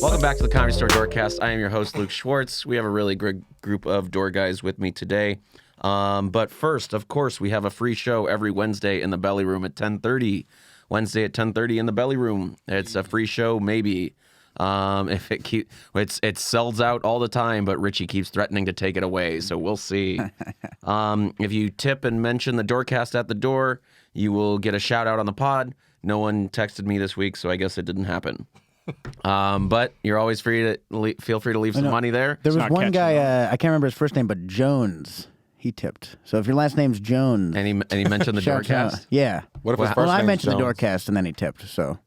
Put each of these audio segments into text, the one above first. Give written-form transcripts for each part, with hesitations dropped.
Welcome back to the Comedy Store Doorcast. I am your host, Luke Schwartz. We have a really great group of door guys with me today. But first, of course, we have a free show every Wednesday in the Belly Room at 10:30. Wednesday at 10:30 in the Belly Room. It's a free show, maybe. If it sells out all the time, but Richie keeps threatening to take it away, so we'll see. If you tip and mention the Doorcast at the door, you will get a shout out on the pod. No one texted me this week, so I guess it didn't happen. But you're always free to feel free to leave some money there. There was one guy, I can't remember his first name, but Jones. He tipped. So if your last name's Jones, and he mentioned the Doorcast. Yeah. What if his first I name's mentioned Jones? the Doorcast and then he tipped. So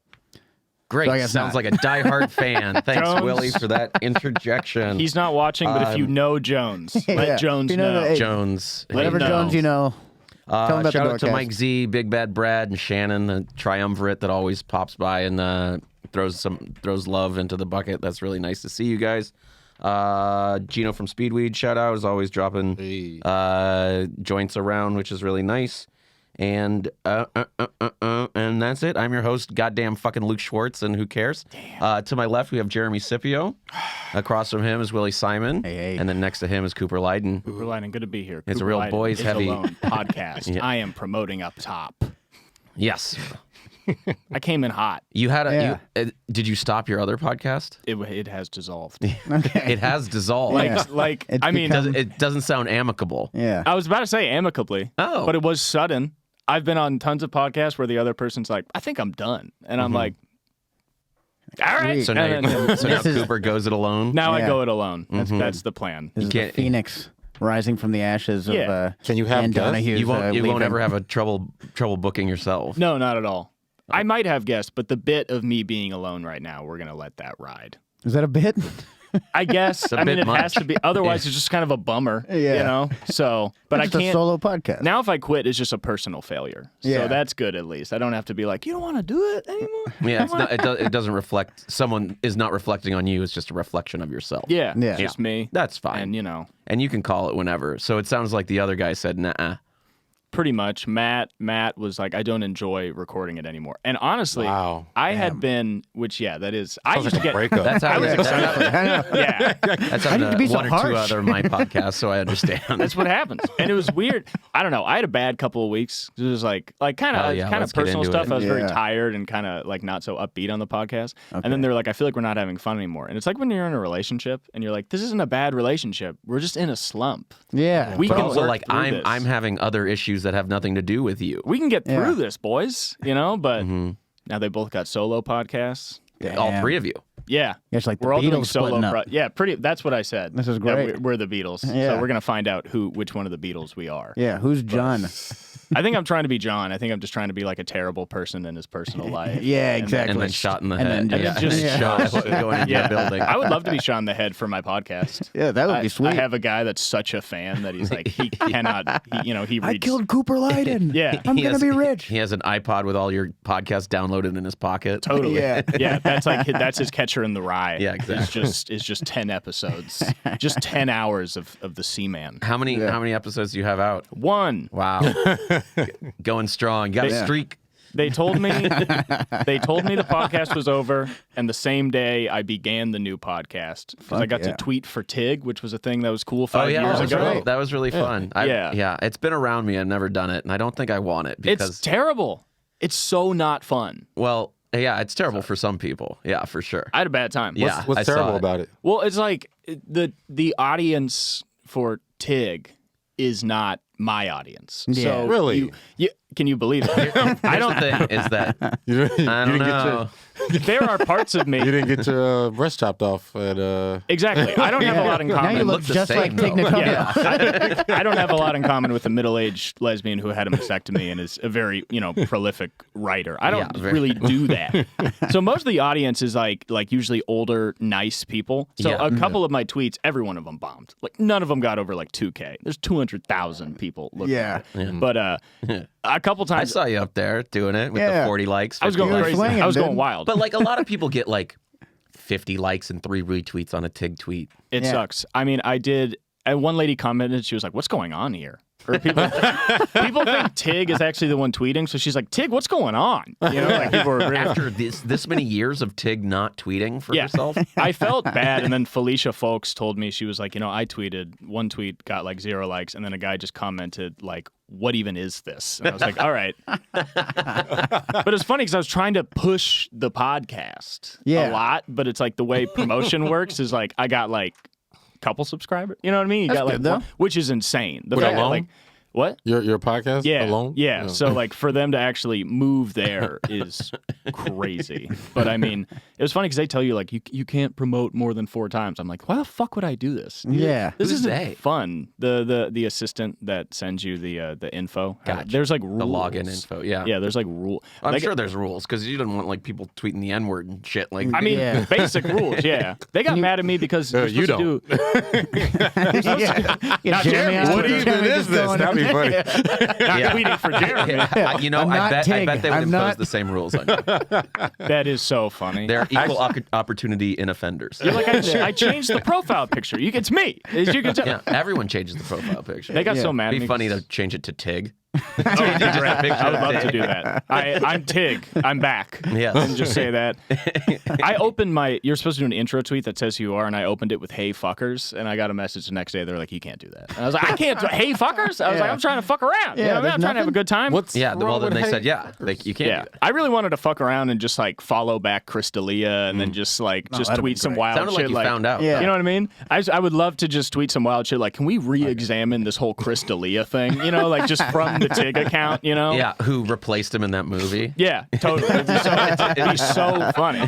great. So I guess Sounds not. like a diehard fan. Thanks, Jones. Willie, for that interjection. He's not watching, but if you know Jones, Yeah. let Jones You know know. that- hey, Jones. whatever know. Jones you know. Tell him about Shout the out to Doorcast. Mike Z, Big Bad Brad, and Shannon, the triumvirate that always pops by and throws love into the bucket. That's really nice to see you guys. Gino from Speedweed, shout out, is always dropping joints around, which is really nice. And that's it. I'm your host, goddamn fucking Luke Schwartz, and who cares? To my left, we have Jeremy Scippio. Across from him is Willie Simon. Hey. And then next to him is Cooper Lyden. Cooper Lyden, good to be here. It's a Cooper real Lyden boys is heavy- Alone podcast. Yeah. I am promoting up top. Yes. I came in hot. You had Yeah. did you stop your other podcast? It has dissolved. It has dissolved. It's I mean, become- It doesn't sound amicable. Yeah. I was about to say amicably. Oh. But it was sudden. I've been on tons of podcasts where the other person's like, I think I'm done. And I'm like, all right. Sweet. So now, And then- so now This is- Cooper goes it alone. now I Yeah. go it alone. That's the plan. This is can't- the phoenix rising from the ashes of Yeah. Can you have Ann guests? Donahue's, You won't leaving. ever have a trouble booking yourself. No, not at all. I might have guessed, but the bit of me being alone right now, we're going to let that ride. Is that a bit? I guess. a I mean, bit it has much. to be. Otherwise, it's just kind of a bummer. Yeah. You know? So, but I It's a can't. solo podcast. Now, if I quit, it's just a personal failure. Yeah. So that's good at least. I don't have to be like, you don't want to do it anymore? Yeah, it doesn't reflect. Someone is not reflecting on you. It's just a reflection of yourself. Yeah. Yeah. It's just me. That's fine. And, you know, And you can call it whenever. So it sounds like the other guy said, nah. pretty much Matt was like, I don't enjoy recording it anymore. And honestly, Wow. I had been, which, yeah, that is, I Sounds used like to a get, breakup. That's how I was excited. I know. Yeah. That's I need to be so one or two harsh. other of my podcasts, so I understand. That's what happens. And it was weird. I don't know. I had a bad couple of weeks. It was like kind Oh, of yeah, let's get personal into stuff. it. I was very Yeah. tired and kind of like not so upbeat on the podcast. And then they're like, I feel like we're not having fun anymore. And it's like when you're in a relationship and you're like, this isn't a bad relationship. We're just in a slump. Yeah. We But can also, work like, through this. I'm having other issues that have nothing to do with you. We can get through Yeah. this, boys. You know, but Mm-hmm. now they both got solo podcasts. All Damn. three of you. Yeah. Yeah, it's like the We're all doing Beatles splitting solo. up. Yeah, pretty. That's what I said. This is That great. we're the Beatles. Yeah. So we're gonna find out which one of the Beatles we are. Yeah, who's John? I think I'm trying to be John. I think I'm just trying to be like a terrible person in his personal life. Yeah, And exactly. And then shot in the And head. then yeah. just and shot. shot going into Yeah. the building. I would love to be shot in the head for my podcast. Yeah, that would be sweet. I have a guy that's such a fan that he's like, he cannot, he I reads. killed Cooper Lyden. Yeah. I'm He going has- to be rich. He has an iPod with all your podcasts downloaded in his pocket. Totally. Yeah. Yeah. That's his Catcher in the Rye. Yeah, exactly. It's just 10 episodes. Just 10 hours of the Seaman. How many episodes do you have out? One. Wow. Going strong. You got a Yeah. streak. They told me the podcast was over, and the same day I began the new podcast because I got yeah. to tweet for Tig, which was a thing that was cool 5 years that's ago. right. That was really fun. Yeah. It's been around me. I've never done it, and I don't think I want it because, It's terrible. It's so not fun. well, yeah, it's terrible for some people. Yeah, for sure. I had a bad time. Yeah. I What's saw terrible it. about it? Well, it's like the audience for Tig is not my audience. Yeah. So Really? can you believe it? I don't think is that You didn't, I don't know. There are parts of you me. didn't get your breast chopped off at Exactly. I don't have a lot in Now common. you look look the just same, like Tig though. Notaro. Yeah, I don't have a lot in common with a middle-aged lesbian who had a mastectomy and is a very, prolific writer. I don't Yeah, very- really do that. So most of the audience is like usually older, nice people. So Yeah. a couple of my tweets, every one of them bombed. Like none of them got over like 2K. There's 200,000 people looking Yeah. at it. But a couple I times saw you up there doing it with Yeah. the 40 likes. I was 50 going were likes. crazy. swinging, I was dude. going wild. But like a lot of people get like 50 likes and 3 retweets on a Tig tweet. It Yeah. sucks. I mean, I did. And one lady commented, she was like, "What's going on here?" Or people think Tig is actually the one tweeting, so she's like, Tig, what's going on? You know, like people are really... After this many years of Tig not tweeting for herself? I felt bad, and then Felicia Folks told me, she was like, I tweeted, one tweet got like 0 likes, and then a guy just commented like, what even is this? And I was like, all right. But it's funny because I was trying to push the podcast a lot, but it's like the way promotion works is like I got like couple subscribers. You know what I mean? You got like one, which is insane. The fact that, like, what? Your podcast alone? Yeah. So like for them to actually move there is crazy. But I mean, it was funny because they tell you like you can't promote more than 4 times. I'm like, why the fuck would I do this? Yeah. This isn't fun. The assistant that sends you the info. Gotcha. There's like rules. The login info. Yeah. Yeah. There's like rule. I'm like, sure there's rules because you don't want like people tweeting the N-word and shit. Like, I mean, basic rules. Yeah. They got mad at me because you don't. Yeah, Jeremy, What even is this? That'd be funny. Not tweeting for Jeremy. I bet they would impose the same rules on you. That is so funny. They're equal opportunity in offenders. You're like, I changed the profile picture. It's me. As you can tell. Yeah, everyone changes the profile picture. They got so mad at me. It'd be funny to change it to Tig. I would love to do that. I'm Tig. I'm back. Yes. And just say that. I opened you're supposed to do an intro tweet that says who you are, and I opened it with "Hey fuckers," and I got a message the next day. They're like, "You can't do that." And I was like, "I can't. Hey fuckers." I was like, "I'm trying to fuck around. Yeah, I'm trying to have a good time." Well, then they said, "Yeah, like you can't." Do that. I really wanted to fuck around and just like follow back Chris D'Elia and then just tweet some wild Sounded shit. like you found out. Yeah. You know what I mean? I would love to just tweet some wild shit like, can we re-examine this whole Chris D'Elia thing? Like just from the Tig account, Yeah, who replaced him in that movie? Yeah, totally. It'd be so funny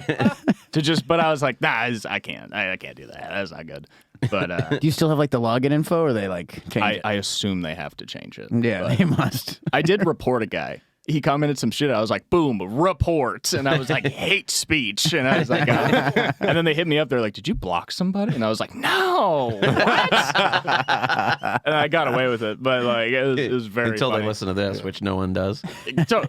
to just. But I was like, nah, I can't do that. That's not good. But do you still have like the login info, or they like change it? I assume they have to change it. Yeah, they must. I did report a guy. He commented some shit. I was like, boom, report. And I was like, hate speech. And I was like, and then they hit me up. They're like, did you block somebody? And I was like, no. What? And I got away with it. But like, it was very Until funny. they listen to this, which no one does. So,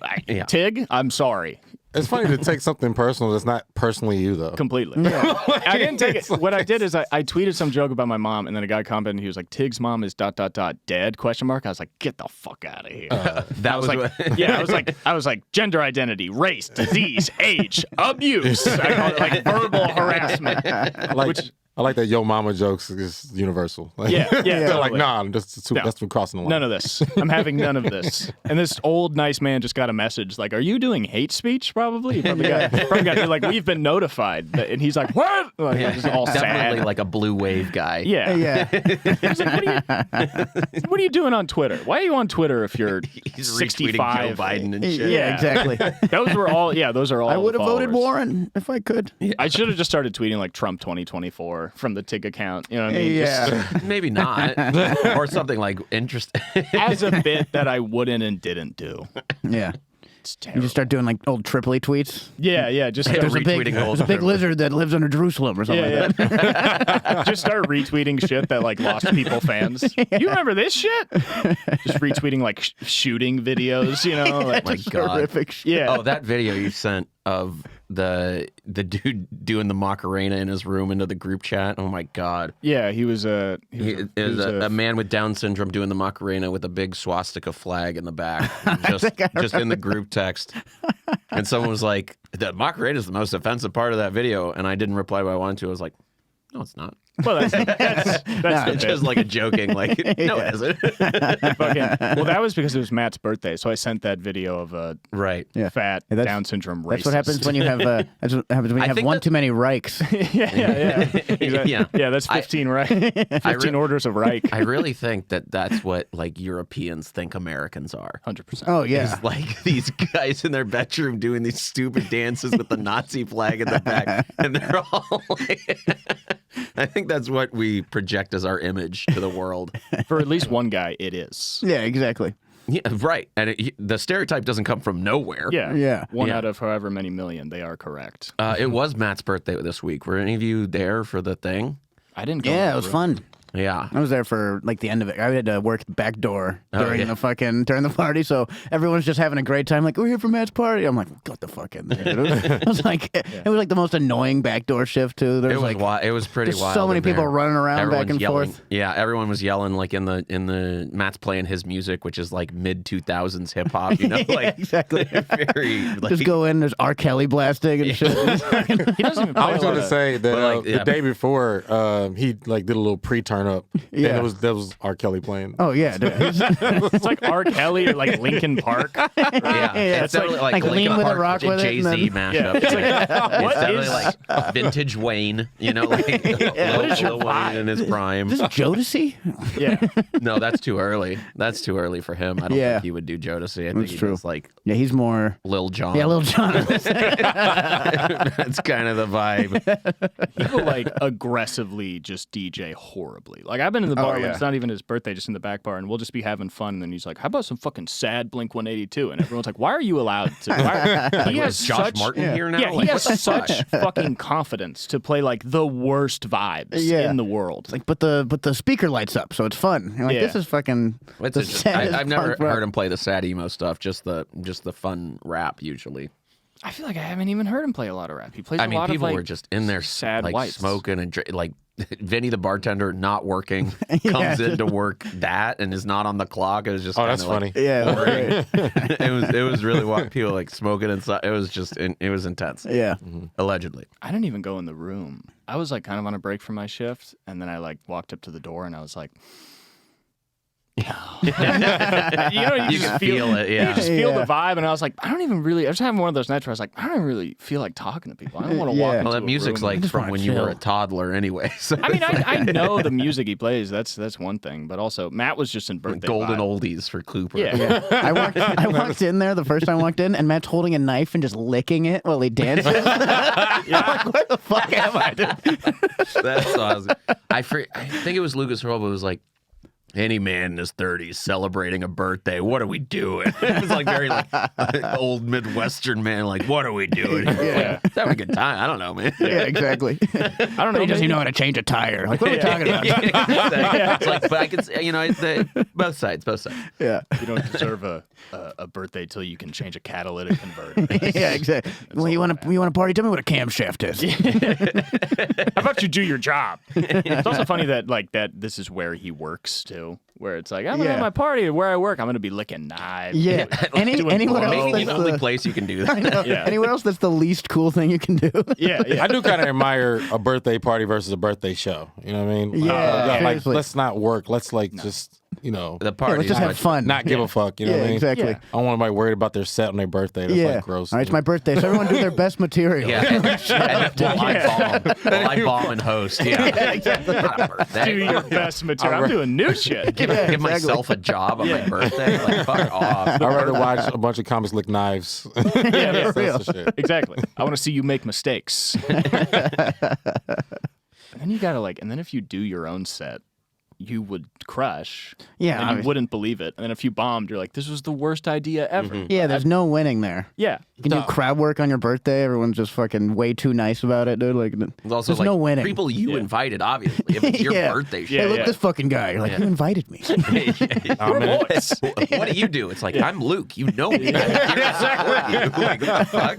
Tig, I'm sorry. It's funny to take something personal that's not personally you, though. Completely. I didn't take it. What I did is I tweeted some joke about my mom, and then a guy commented, and he was like, Tig's mom is ... dead? I was like, get the fuck out of here. That was like, I was like, gender identity, race, disease, age, abuse. I call it like verbal harassment. I like that yo mama jokes is universal. Yeah. They're Totally. like, nah, that's too crossing the line. None of this. I'm having none of this. And this old nice man just got a message like, are you doing hate speech? Probably. He probably got like, we've been notified. And he's like, what? Like, just all Definitely sad. like a blue wave guy. Yeah. He's like, what are you doing on Twitter? Why are you on Twitter if you're He's 65? retweeting Joe Biden and shit. Yeah, exactly. Those are all I would have the voted followers. Warren if I could. I should have just started tweeting like Trump 2024 from the Tig account. You know what I mean? Yeah. Maybe not. Or something like interesting. As a bit that I wouldn't and didn't do. Yeah. It's You terrible. just start doing like old Tripoli tweets. Yeah. Just start There's a big, retweeting old there's a big Tripoli. lizard that lives under Jerusalem or something like that. Just start retweeting shit that like lost people fans. You remember this shit? Just retweeting like shooting videos, like, my Just God. horrific shit. yeah. Oh, that video you sent of the dude doing the Macarena in his room into the group chat. Oh my God. Yeah, he was a It was a man with Down syndrome doing the Macarena with a big swastika flag in the back, just in the group text. And someone was like, "The Macarena is the most offensive part of that video," and I didn't reply what I wanted to. I was like, "No, it's not." well, that's the Just bit. like a joking, like, no, it isn't. Well, that was because it was Matt's birthday, so I sent that video of a Right. Yeah. fat Yeah, that's- Down syndrome racist. That's what happens when you have. That's what happens when you I have think one that- too many Reichs. yeah. Exactly. Yeah. Yeah, that's 15 Reich. 15 orders of Reich. I really think that's what like Europeans think Americans are. 100%. Oh yeah. It's like these guys in their bedroom doing these stupid dances with the Nazi flag in the back, and they're all like, I think that's what we project as our image to the world. For at least one guy, it is. Yeah. Exactly. Yeah, right. And the stereotype doesn't come from nowhere. Yeah. Yeah. One Yeah. out of however many million, they are correct. It was Matt's birthday this week. Were any of you there for the thing? I didn't go. Yeah, in it the was room. fun. Yeah. I was there for like the end of it. I had to work back door during yeah. during the party, so everyone's just having a great time. Like, we're here for Matt's party. I'm like, get the fuck in there. It was like it was like the most annoying backdoor shift too. There It was like it was pretty there's wild. so many in people there. running around Everyone's back and yelling. forth. Yeah, everyone was yelling like in the Matt's playing his music, which is like mid 2000s hip hop. You know, Yeah, like exactly. very like, Just go in. There's R. Kelly blasting and shit. He doesn't even play I was a lot going to of- say that like, yeah. the day before, he like did a little pre-turn up. Yeah. And that was R. Kelly playing. Oh yeah, dude. It's like R. Kelly or like Linkin Park. yeah, Yeah, it's definitely like Lean Linkin with it, Park rock with it, Jay Z and then- mashup. It's like, what definitely is- like vintage Wayne, you know, like What is your Lil Wayne in his prime. This is Jodeci. Yeah. No, that's too early. That's too early for him. I don't Yeah. think he would do Jodeci. I think That's he true. does like Yeah, he's more. Lil Jon. Yeah, Lil Jon. That's kind of the vibe. He will like aggressively just DJ horribly. Like I've been in the bar when yeah. it's not even his birthday, just in the back bar, and we'll just be having fun. And he's like, "How about some fucking sad Blink 182?" And everyone's like, "Why are you allowed to?" He has Is Josh such, Martin here now? Yeah, Like, he what has the fuck? such fucking confidence to play like the worst vibes Yeah. in the world. Like, but the speaker lights up, so it's fun. You're like, Yeah. this is fucking. It's the just- saddest I've never punk rock. heard him play the sad emo stuff. Just the fun rap usually. I feel like I haven't even heard him play a lot of rap. He plays I a mean, lot people of like were just in there sad like whites. smoking and like Vinny the bartender not working Yeah. comes in to work that and is not on the clock. It was just Oh, kinda that's like, funny. Yeah, that's great. it was really wild. People like smoking inside. It was just it was intense. Yeah. Allegedly. I didn't even go in the room. I was like kind of on a break from my shift, and then I like walked up to the door, and I was like, you know, You just can feel it, You yeah. just feel Yeah. the vibe, and I was like, I was having one of those nights where I was like, I don't even really feel like talking to people. I don't want to Yeah. walk into Well, that a music's room. like just from wanna when you were chill. a toddler anyway. So I mean, I know the music he plays. That's one thing, but also Matt was just in birthday golden vibe. oldies for Cooper. Yeah. I walked in there the first time I walked in, and Matt's holding a knife and just licking it while he dances. I'm like, what the fuck am I doing? That's awesome. I think it was Lucas Robo who was like, any man in his 30s celebrating a birthday, what are we doing? It was like very like old Midwestern man, like, what are we doing? Yeah. Like, having a good time. I don't know, man. Yeah, exactly. I don't know. He doesn't maybe- know how to change a tire. Like, what are we talking about? Exactly. It's like, but I can, you know, both sides. Yeah. You don't deserve a birthday till you can change a catalytic converter. Yeah, exactly. Well, you want to party? Tell me what a camshaft is. How about you do your job? It's also funny that this is where he works too, where it's like I'm gonna Yeah. have my party where I work. I'm gonna be licking knives. Yeah. Anywhere else? Maybe the That's only the, place you can do I that. know. Yeah. Anywhere else? That's the least cool thing you can do. yeah, yeah. I do kind of admire a birthday party versus a birthday show. You know what I mean? Yeah, like seriously. let's not work. Let's just The Yeah, party let's just have fun. not give a fuck. You know yeah, what I mean? exactly. Yeah. I don't want anybody worried about their set on their birthday. That's Yeah. like gross. All right, it's my birthday, so everyone do their best material. Yeah, and I bomb and host. Yeah, exactly. Not a birthday. Do your best material. I'm doing new shit. Give Yeah, myself a job on my birthday. Like, fuck off. I'd rather watch a bunch of comics lick knives. Yeah, That's real. the shit. Exactly. I want to see you make mistakes. And then you gotta and then if you do your own set, you would crush. Yeah, And you obviously. wouldn't believe it. And then if you bombed, you're like, this was the worst idea ever. Yeah, there's no winning there. Yeah. You can do crowd work on your birthday. Everyone's just fucking way too nice about it, dude. Like, It's also there's like no winning. people you Yeah. invited, obviously. If it's your Yeah. birthday Hey, show. look, this fucking guy. You're like, you invited me. Oh, man. Boys. What do you do? It's like, I'm Luke. You know me. Like, what the fuck?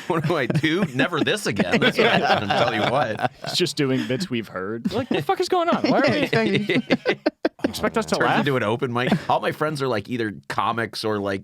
What do I do? Never this again. That's what I'm telling you what. It's just doing bits we've heard. Like, what the fuck is going on? Why are we expect us to Turns laugh? into an open mic. All my friends are like either comics or like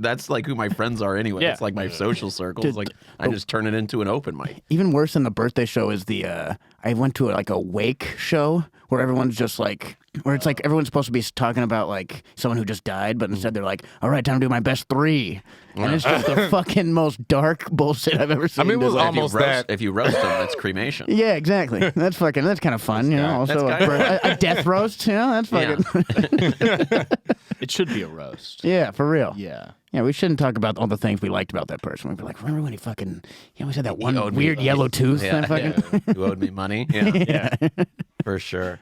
that's like who my friends are anyway. Yeah. It's like my social circles. Dude, Like I just turn it into an open mic. Even worse than the birthday show is the I went to a wake show where everyone's just like where it's like everyone's supposed to be talking about like someone who just died, but instead they're like, all right, time to do my best three. And it's just the fucking most dark bullshit I've ever seen. I mean, it was dude. Like, almost if you that. If you roast them, that's cremation. yeah, exactly. That's kind of fun, you know. Also, a death roast, you know, that's fucking It should be a roast. yeah, for real. Yeah. Yeah, we shouldn't talk about all the things we liked about that person. We'd be like, remember when he always had that one owed me weird money. yellow tooth? Yeah, and fucking, yeah. Who owed me money? Yeah, Yeah. for sure.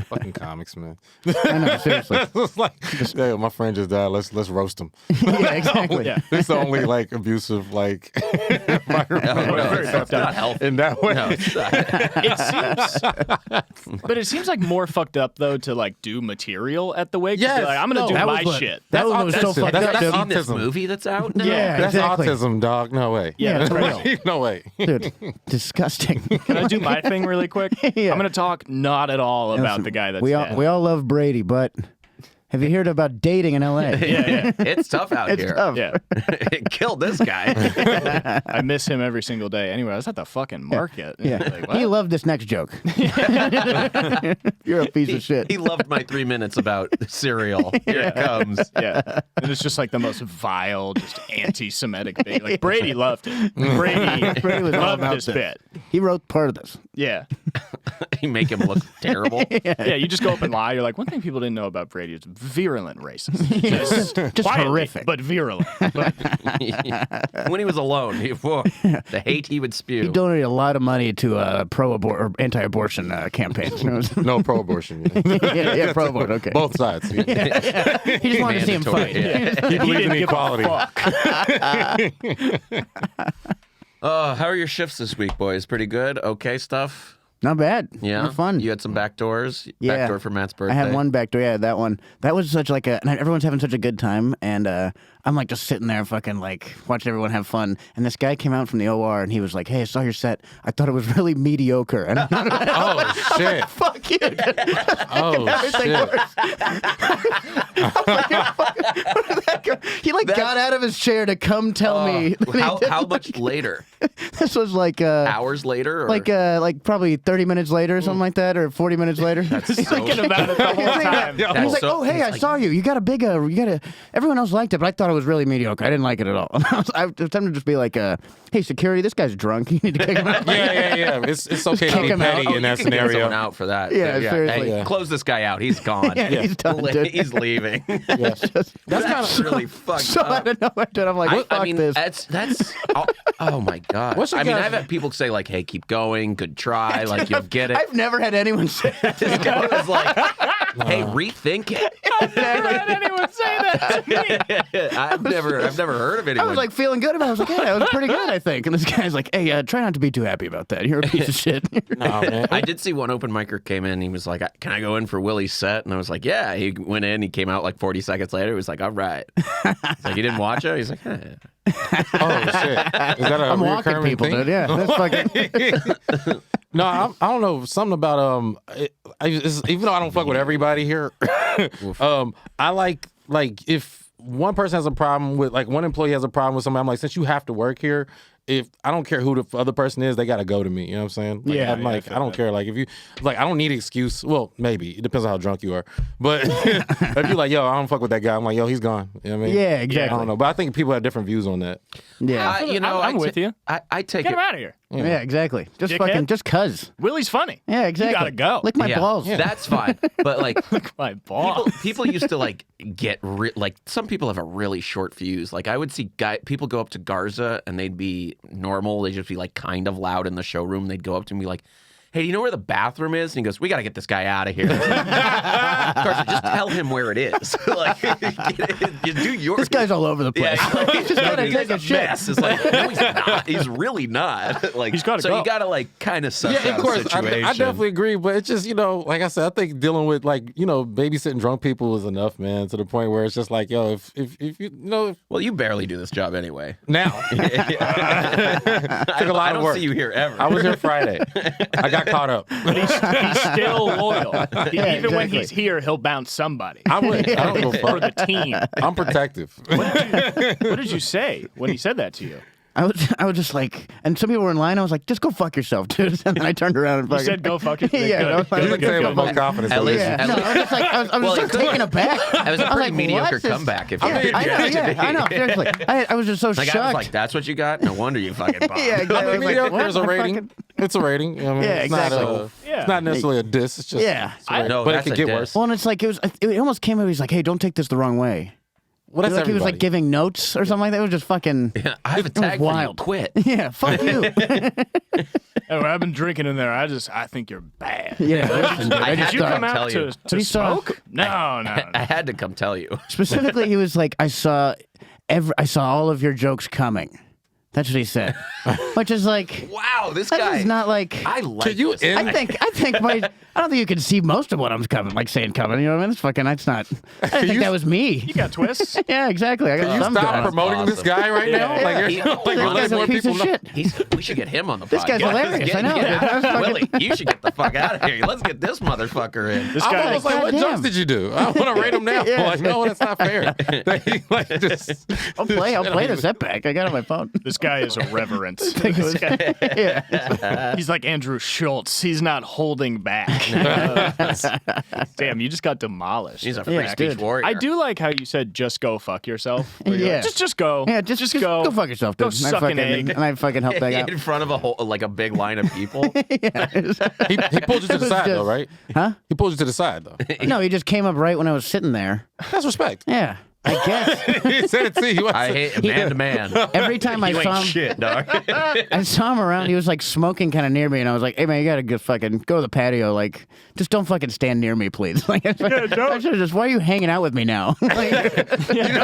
Fucking comics, man. I know, seriously. It's like, yeah, my friend just died. Let's roast him. Yeah, exactly. Yeah. It's the only like abusive like environment It's not healthy. in that way. No, it's not. It seems, but it seems like more fucked up though to like do material at the wake. Yes, Like, I'm gonna no, do that my was what- shit. That was That's so autism. fucked That's up. Have dude. you seen this autism. movie that's out now? Yeah, That's exactly. autism, dog. No way. Yeah, that's real. No way. Dude, disgusting. Can I do my thing really quick? Yeah. I'm gonna talk not at all about the guy that's we dead. all love Brady, but have you heard about dating in L.A.? yeah. It's tough out It's here. tough. Yeah, It killed this guy. I miss him every single day. Anyway, I was at the fucking market. Yeah. Like, what? He loved this next joke. You're a piece of shit. He loved my 3 minutes about cereal. Here it comes. Yeah, and it's just like the most vile, just anti-Semitic bit. Like Brady loved it. Brady was all loved about this this. bit. He wrote part of this. Yeah, You make him look terrible. yeah. You just go up and lie. You're like, one thing people didn't know about Brady is virulent racist. Just Quietly, horrific. but virulent. But When he was alone, the hate he would spew. He donated a lot of money to pro-abort or anti-abortion campaigns. No pro-abortion. yeah, pro-abort. Okay. Both sides. He He just wanted to see him Mandatory, fight. yeah. he believes in didn't give a equality. fuck. How are your shifts this week, boys? Pretty good? Okay stuff? Not bad. Yeah? Not fun. You had some backdoors? Yeah. Backdoor for Matt's birthday? I had one back door. Yeah, that one. That was such like a. And everyone's having such a good time, and I'm like just sitting there, fucking like watching everyone have fun. And this guy came out from the OR, and he was like, "Hey, I saw your set. I thought it was really mediocre." And Oh shit. fuck you. Oh shit. He like got out of his chair to come tell me. How much later? This was like Hours later? Or? like probably 30 minutes later or something like that, or 40 minutes later. That's so Thinking about it the whole time. He was like, so- "Oh, hey, I saw you. You got a big, everyone else liked it, but I thought it was really mediocre. I didn't like it at all." I was tempted to just be like, "Hey, security, this guy's drunk. You need to kick him out." Yeah. It's okay to kick be him out. petty Oh, in that You can get someone scenario. out for that. Yeah, seriously. Hey, close this guy out. He's gone. Yeah, he's done, dude. He's leaving. Yes. That's kind of really fucked So up. I don't know what to do. I'm like, "Fuck I mean, this." that's oh my god. What's your I mean, guys- I've had people say like, "Hey, keep going, good try, like you'll get it." I've never had anyone say that. This guy was like, "Hey, rethink it." I've never had anyone say that to me. I've never heard of I anyone. was like feeling good about it. I was like, "Yeah, that was pretty good, I think." And this guy's like, "Hey, try not to be too happy about that. You're a piece of shit." No, man. I did see one open micer came in. He was like, "Can I go in for Willie's set?" And I was like, "Yeah." He went in. He came out like 40 seconds later. He was like, "All right." He's like, "You didn't watch it?" He's like, Oh shit. Is that a I'm walking recurring people, thing? dude. Yeah, that's fucking. No, I don't know. Something about even though I don't fuck with everybody here, I like if one person has a problem with like one employee has a problem with somebody, I'm like, since you have to work here, if I don't care who the other person is, they gotta go to me. You know what I'm saying? Like, Yeah, I'm like, I I don't care. Like if you like, I don't need an excuse. Well, maybe it depends on how drunk you are. But if you're like, yo, I don't fuck with that guy, I'm like, yo, he's gone. You know what I mean? Yeah, exactly. I don't know, but I think people have different views on that. Yeah, you know, I'm with you. I take Get it. him out of here. yeah, exactly. Just Dickhead. fucking, just cuz. Willie's funny. Yeah, exactly. You gotta go. Lick my Yeah, balls. that's fine. But like, My balls. people used to like get like some people have a really short fuse. Like I would see people go up to Garza and they'd be normal. They'd just be like kind of loud in the showroom. They'd go up to me like, "Hey, do you know where the bathroom is?" And he goes, "We got to get this guy out of here." Garza, just tell him where it is. Like, you do your. This guy's all over the place. Yeah, He's just gotta he's take a shit. mess. It's like, no, he's not. He's really not. Like, He's gotta so go. you gotta like kind of suss Yeah, out of course. the situation. I definitely agree, but it's just, like I said, I think dealing with like, babysitting drunk people is enough, man, to the point where it's just like, yo, if you Well, you barely do this job anyway. now. I a lot I of don't work. see you here ever. I was here Friday. I got caught up. He's still loyal. Even when exactly. he's here, he'll bounce somebody I don't give a for fuck. the team. I'm protective. What did you say when he said that to you? I was just like, and some people were in line. I was like, "Just go fuck yourself, dude." And then I turned around and You fucking. said go fuck yourself. Yeah, I was like, You can say it with more fine. confidence. At though. least- Yeah, At no, least- I was just like, I was Well, so it could- taken aback. That was a I was pretty like, mediocre "What's this?" comeback. If Yeah, you mean, I know. yeah. Yeah, I know. Seriously, I was just so Like shocked. I was like, "That's what you got? No wonder you fucking bombed." Yeah, exactly. I I mean, was like, mediocre what is a the rating. fucking- It's a rating. I mean, Yeah, it's exactly. Not Yeah. It's not necessarily a diss. It's just Yeah. it's a rating. No, but it that's could a get diss. worse. Well, and it's like it almost came out. He's like, "Hey, don't take this the wrong way." Well, that's He was like everybody. giving notes or something like that. It was just fucking. I have a It was tag for you. wild. Quit. Yeah, fuck you. Oh, I've been drinking in there. I think you're bad. Yeah. I Did had you to come out tell you. to he saw- smoke? No. I had to come tell you. Specifically, he was like, I saw all of your jokes coming. That's what he said. Which is like, Wow, this that guy. is not like. I like Can you this. end- I think I don't think you can see most of what I'm coming, like saying coming. You know what I mean? It's fucking. That's not. I didn't think you- that was me. You got twists? Yeah, exactly. I got Can you some stop going. promoting this awesome. guy right now? Yeah. Like, He- you're, like, this you're guy's letting a more piece people of know. shit. We should get him on the This podcast. guy's hilarious. I know. Yeah. That's fucking- Willie, you should get the fuck out of here. Let's get this motherfucker in. This I'm guy, almost like, what goddamn. jokes did you do? I want to rate him now. Yeah. Like, no, that's not fair. Like, just, I'll play the setback. I got it on my phone. this guy is irreverent. Yeah. He's like Andrew Schultz. He's not holding back. Damn, you just got demolished. He's a free Yeah, speech dude. warrior. I do like how you said just go fuck yourself. Where you're like, Yeah. just go. Yeah, just go. Go fuck yourself, dude. Go suck an egg. And I fucking helped that guy. in front of a big line of people. Yeah. he pulled you to the was side, though, just- right? Huh? He pulled you to the side, though. No, he just came up right when I was sitting there. That's respect. Yeah, I guess. He said it to you. I hate man to man. Every time I You saw ain't him, shit, dog. I saw him around. He was like smoking kind of near me, and I was like, "Hey man, you gotta go to the patio. Like, just don't fucking stand near me, please." Like, I should have just. Why are you hanging out with me now? Like,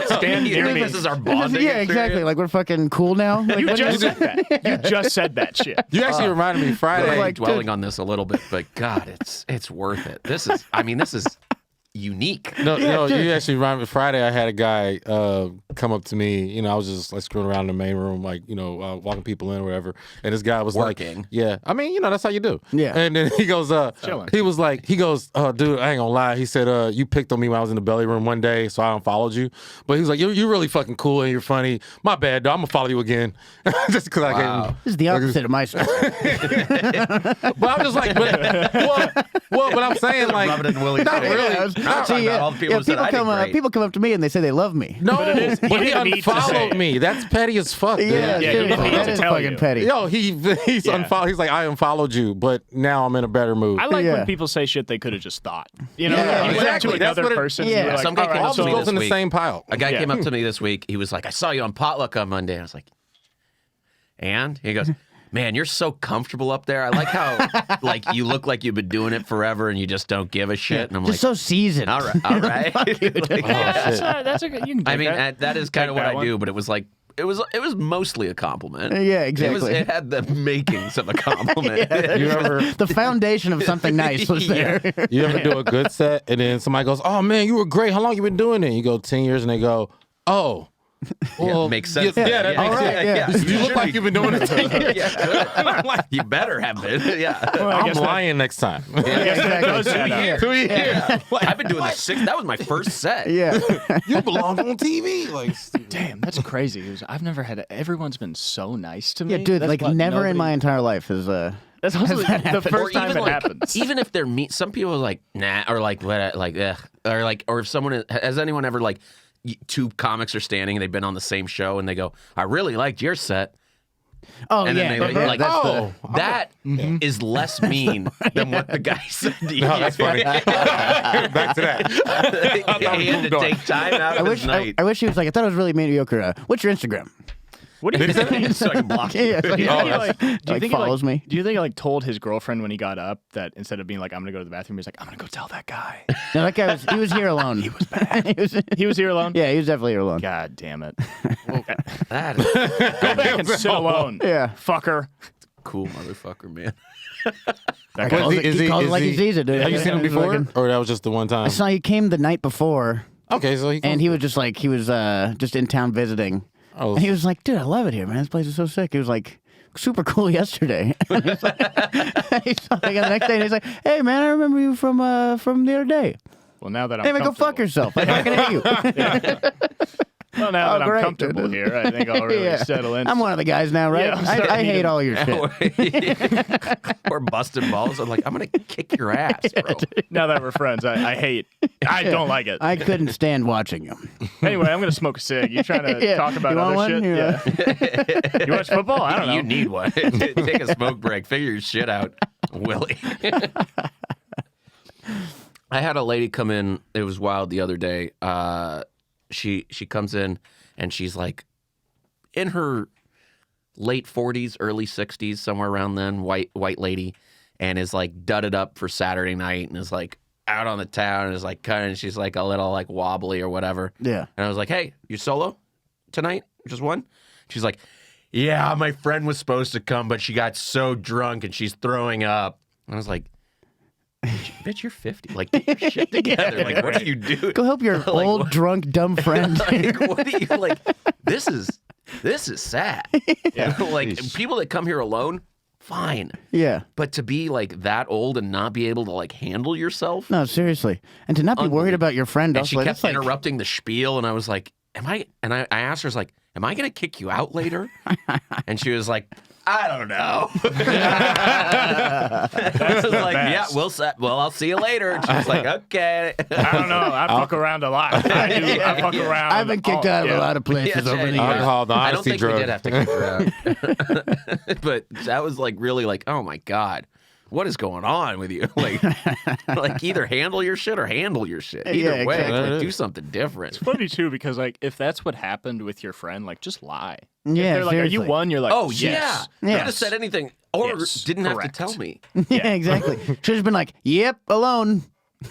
Stand near me. This is our bonding. yeah, exactly. experience. Like we're fucking cool now. Like, You what just is said that. You just said that shit. You actually reminded me Friday. I'm like, dwelling dude. on this a little bit, but God, it's worth it. This is unique. No, dude. you actually reminded me. Friday, I had a guy come up to me. You know, I was just like screwing around in the main room, like, you know, walking people in or whatever. And this guy was Working. like, yeah. I mean, you know, that's how you do. Yeah. And then he goes, Chilling. he was like, dude, I ain't gonna lie. He said, you picked on me when I was in the belly room one day, so I unfollowed you. But he was like, you're really fucking cool and you're funny. My bad, dog. I'm gonna follow you again. Just because I gave him. This is the opposite of my story. But I'm just like, but I'm saying, like, Rub it in Willie's not face. really. Yeah, I was- Not talking about all the people who said I did great. people come up to me and they say they love me. No, is- but he he didn't need to say unfollowed it. me. That's petty as fuck. dude. Yeah, Yeah, dude, you don't need that to is tell fucking you. petty. Yo, he's Yeah. unfollowed. He's like, I unfollowed you, but now I'm in a better mood. I like Yeah. when people say shit they could have just thought. You know, Yeah, you went exactly. to That's another what it- person. yeah. And you're like, Some guy all came right, up All to just me goes this in the week. same pile. A guy Yeah. came up to me this week. He was like, I saw you on Potluck on Monday. I was like, and? He goes, man, you're so comfortable up there. I like how like you look like you've been doing it forever and you just don't give a shit. And I'm Just like, so seasoned. all right. Like, that's a good. You can I take mean, that. that is kind Take of what that I one. do, but it was like, it was mostly a compliment. Yeah, exactly. It had the makings of a compliment. You ever The foundation of something nice was there. you ever do a good set and then somebody goes, oh man, you were great. How long you been doing it? You go 10 years and they go, oh. Well, makes sense. Yeah, that All makes right, sense. yeah. You look like you've been doing it 10 years. Yeah, you better have been. Yeah. I I'm guess that- lying next time. Exactly. 2 years. I've been doing this that was my first set. Yeah. You belong on TV. Like, Damn, that's crazy. I've never had. Everyone's been so nice to me. Yeah, dude, That's like what never in nobody- my entire life has That's also the happened. first Or time even it like, happens. even if they're some people are like nah, or like what, like ugh, or if someone has anyone ever like two comics are standing and they've been on the same show and they go, I really liked your set, Oh and yeah, then they like that's oh. that is less mean than what the guy said to you. no, that's funny. Back to that. He had to moved on. take time out of his night. I wish he was like, I thought it was really mediocre. What's your Instagram? What do you think? So I can block you. Yeah, Do you Oh, think he, that's- like, do you like, think he, follows me. Do you think he like told his girlfriend when he got up that instead of being like I'm gonna go to the bathroom, he's like I'm gonna go tell that guy. No, that guy he was here alone. He was bad. He was here alone. Yeah, he was definitely here alone. God damn it. That is Go back and sit alone. Yeah. Fucker. cool, motherfucker, man. That What guy- is He calls it like is he sees it, dude. Have you seen him He's before? fucking- Or that was just the one time? I saw he came the night before, Okay, so and he was just like, he was just in town visiting. Oh. And he was like, dude, I love it here, man. This place is so sick. He was like, super cool yesterday. And he saw me the next day, and he's like, hey, man, I remember you from the other day. well, now that I'm Hey, man, go comfortable- fuck yourself. Like, how can I hate you? Well, now Oh, that great, I'm comfortable dude. here, I think I'll really Yeah. settle in. I'm one of the guys now, right? Yeah, I'm starting I to hate need all your shit. Or busting balls. I'm like, I'm gonna kick your ass, bro. Now that we're friends, I don't like it. I couldn't stand watching him. Anyway, I'm gonna smoke a cig. You trying to Yeah. talk about You other want shit? one? Yeah. You watch football? I don't know. You need one. Take a smoke break. Figure your shit out, Willie. I had a lady come in. It was wild the other day. she comes in and she's like in her late 40s, early 60s, somewhere around then, white lady, and is like dudded up for Saturday night and is like out on the town and is like kind of, she's like a little like wobbly or whatever. Yeah. And I was like, hey, you solo tonight? Just one? She's like, yeah, my friend was supposed to come, but she got so drunk and she's throwing up. And I was like, bitch, you're 50. Like, get your shit together. Like, what are you doing? Go help your Like, old, what- drunk, dumb friend. Like, what are you like? This is sad. Yeah. Like, people that come here alone, fine. Yeah. But to be like that old and not be able to like handle yourself. No, seriously. And to not be worried about your friend. And Also, she like, kept that's like, interrupting the spiel, and I was like, "Am I?" And I asked her, "I was like, am I going to kick you out later?" And she was like, "I don't know." I was like, "Yeah, I'll see you later." And she was like, "Okay." I don't know. I fuck around a lot. I fuck around. I've been kicked out of a lot of places Yeah, over the yeah. years. Alcohol, the I don't honesty think drug. we did have to kick her out. But that was like really like, oh my God, what is going on with you? Like either handle your shit or handle your shit. Either Yeah, way, exactly. like, do something different. It's funny too because like if that's what happened with your friend, like just lie. If Yeah, they're like, "Are you seriously. one?" You're like, Oh yes. yeah, you Yes. could have said anything or Yes, didn't have correct. to tell me. Yeah, exactly. Should have been like, yep, alone.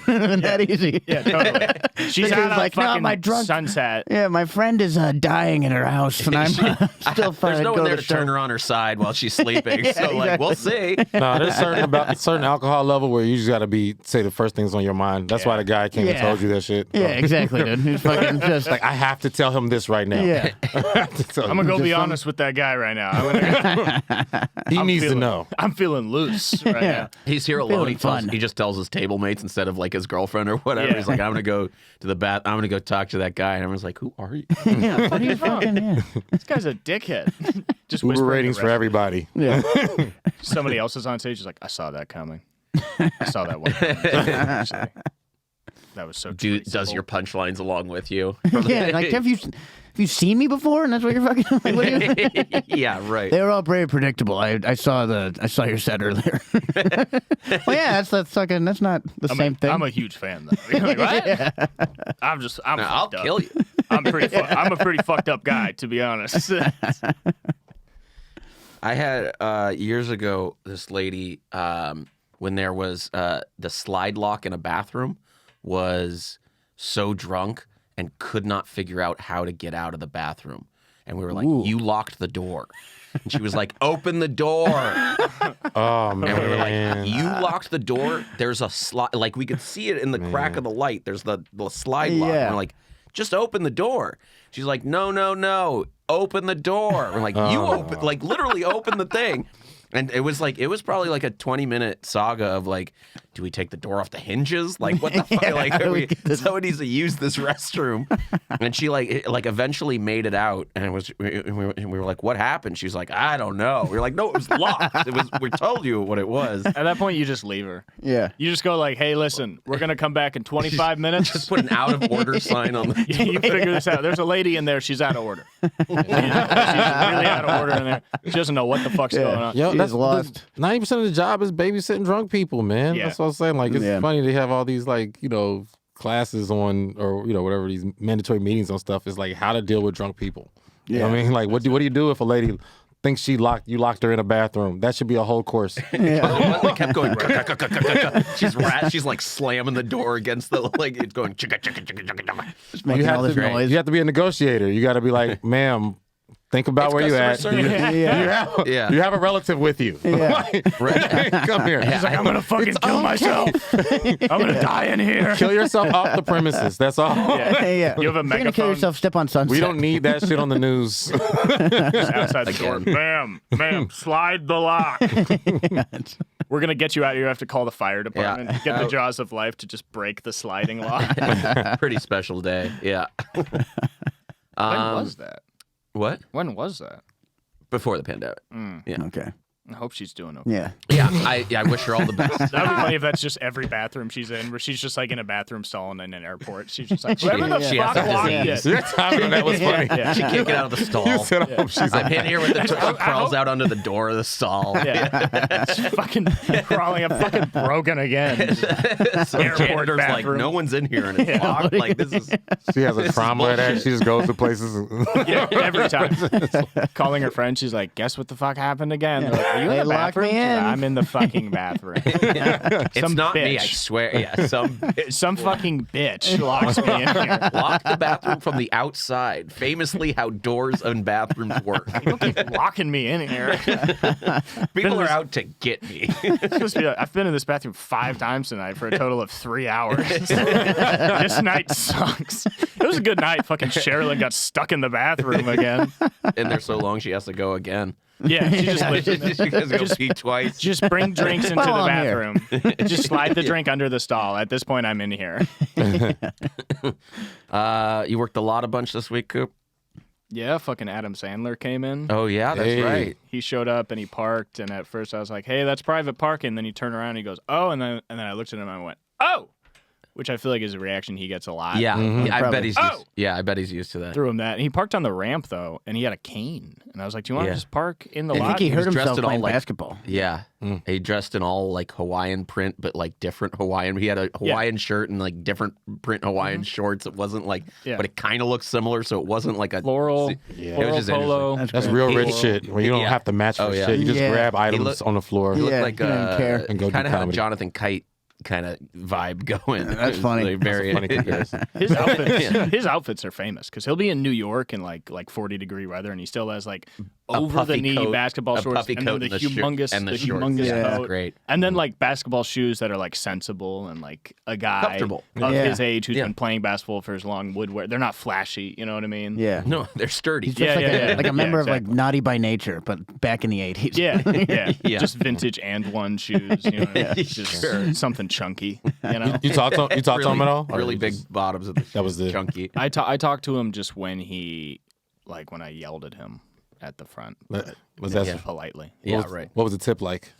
That easy. Yeah, totally. She's Because out on like, no, fucking my drunk- Sunset. Yeah, my friend is dying in her house, and I'm still fine. There's no one go there to to turn show. her on her side while she's sleeping. Yeah, So like, we'll see. No, there's certain alcohol level where you just got to say the first things on your mind. That's why the guy came and Yeah. told you that shit. Yeah, exactly, dude. He's fucking just Like, I have to tell him this right now. yeah. I have to tell I'm him. gonna go Just be some- honest with that guy right now. He needs to feeling- know. I'm feeling loose right now. He's here alone. Feeling He, fun. he just tells his table mates instead of like his girlfriend or whatever. Yeah. He's like, I'm gonna go to the bath. I'm gonna go talk to that guy. And everyone's like, who are you? Yeah, what are you fucking? Yeah. This guy's a dickhead. Just Uber whispering ratings the for rest. everybody. Yeah. Somebody else is on stage. Is like, I saw that coming. I saw that one. Coming. That was so. Does your punchlines along with you? Yeah, like have you seen me before? And that's what you're fucking. Like, what are you, Yeah, right. they were all very predictable. I saw your set earlier. Well, yeah, that's fucking. That's not the same thing. I'm a huge fan though. You're like, what? I'm I'll fucked up. kill you. I'm I'm a pretty fucked up guy, to be honest. I had years ago this lady when there was the slide lock in a bathroom was so drunk and could not figure out how to get out of the bathroom. And we were like, Ooh. you locked the door. And she was like, open the door. Oh, And we were man. like, you locked the door? There's a slide. Like, we could see it in the crack of the light. There's the slide lock. Yeah. And we're like, just open the door. She's like, no. Open the door. We're like, you open, like, literally open the thing. And it was probably like a 20-minute saga of like, do we take the door off the hinges? Like, what the fuck? Yeah, Like, how do we get this- someone needs to use this restroom. And she like eventually made it out, and we were like, what happened? She was like, I don't know. We were like, no, it was locked. We told you what it was. At that point, you just leave her. yeah. You just go like, hey, listen, we're gonna come back in 25 minutes. Just put an out of order sign on the You figure this out. There's a lady in there. She's out of order. She's really out of order in there. She doesn't know what the fuck's going on. Yo, He is lost. 90% of the job is babysitting drunk people, man. Yeah. That's what I'm saying. Like, it's Yeah. funny they have all these, like, classes on, or, whatever, these mandatory meetings on stuff. Is like how to deal with drunk people. You know what I mean? Like, what do you do if a lady thinks you locked her in a bathroom? That should be a whole course. It kept going. She's like slamming the door against the like. It's going. Chicka, chicka, chicka, chicka, chicka. Just making all this noise. You have to be a negotiator. You got to be like, ma'am, think about It's where you customer at. service. Yeah. You have a relative with you. Yeah. Come here. She's like, I'm gonna fucking kill myself. I'm gonna die in here. Kill yourself off the premises. That's all. Yeah. You have a If you're gonna kill megaphone yourself, step on sunset. We don't need that shit on the news. just outside the door. Ma'am, slide the lock. We're gonna get you out. You have to call the fire department. Yeah. Get the jaws of life to just break the sliding lock. Pretty special day. Yeah. When was that? What? When was that? Before the pandemic. Okay. I hope she's doing okay. Yeah. Yeah, I wish her all the best. That would be funny if that's just every bathroom she's in, where she's just like in a bathroom stall in an airport. She's just like, whoever the she has fuck a locked disease. it. That was funny. Yeah. She can't get out of the stall. You said, I hope she's I'm in here with the she crawls out under the door of the stall. Yeah. She's fucking crawling. I'm fucking broken again. So Airport janitor's like, bathroom. no one's in here and it's locked. Like this is She has a trauma of that. She just goes to places. Yeah, every time. Calling her friend, she's like, guess what the fuck happened again? They're like, are you They in the locked bathroom? me She's like, in. I'm in the fucking bathroom. it's Some not me, I bitch. swear. Yeah, Some fucking bitch locks me in here. lock the bathroom from the outside. Famously how doors and bathrooms work. Don't keep locking me in here. People are out to get me. It's supposed to be like, I've been in this bathroom 5 times tonight for a total of 3 hours. This night sucks. It was a good night. Fucking Sherilyn got stuck in the bathroom again. In there so long she has to go again. Yeah, she just lives in She has to go pee twice. Just bring drinks into Well, the I'm here. bathroom. Just slide the drink under the stall. At this point, I'm in here. You worked a lot of bunch this week, Coop? Yeah, fucking Adam Sandler came in. Oh yeah, that's Hey. right. He showed up and he parked, and at first I was like, "Hey, that's private parking." Then he turned around and he goes, "Oh," and then I looked at him and I went, "Oh," which I feel like is a reaction he gets a lot. Yeah, I Probably. bet he's Oh! used, I bet he's used to that. Threw him that. And he parked on the ramp though, and he had a cane. And I was like, "Do you want to Yeah. just park in the I lot?" think he was hurt dressed himself in all, playing like- basketball. Yeah, he dressed in all like Hawaiian print, but like different Hawaiian. He had a Hawaiian shirt and like different print Hawaiian shorts. It wasn't like, but it kind of looked similar, so it wasn't like a Floral, It was floral just polo. That's That's great. real He- rich shit. When you don't yeah. have to match for Oh, yeah. shit. You just Yeah. grab items looked- on the floor. He looked Yeah, like he didn't care. And go do kind of had a comedy. Jonathan Kite kind of vibe going. That's It was, funny. like, very Funny comparison. His outfits are famous because he'll be in New York in like 40-degree weather, and he still has like over the puffy knee coat- basketball a shorts, puffy and coat then the and the humongous, and the the shorts. humongous Yeah. coat, Great. and then like basketball shoes that are like sensible and like a guy Comfortable. of Yeah. his age who's Yeah. been playing basketball for as long would wear. They're not flashy, you know what I mean? Yeah. No, they're sturdy. He's just Yeah, like, yeah, a, yeah. like a member Yeah, of like exactly. Naughty by Nature, but back in the 80s. Yeah, yeah, Yeah. just vintage and one shoes, you know, what I mean? Just Sure. something chunky, you know. You talked to him at all? Or Really you big just- bottoms. Of the That was the- chunky. I talked to him just when when I yelled at him at the front, but Was that politely. Yeah, what was, right. What was the tip like?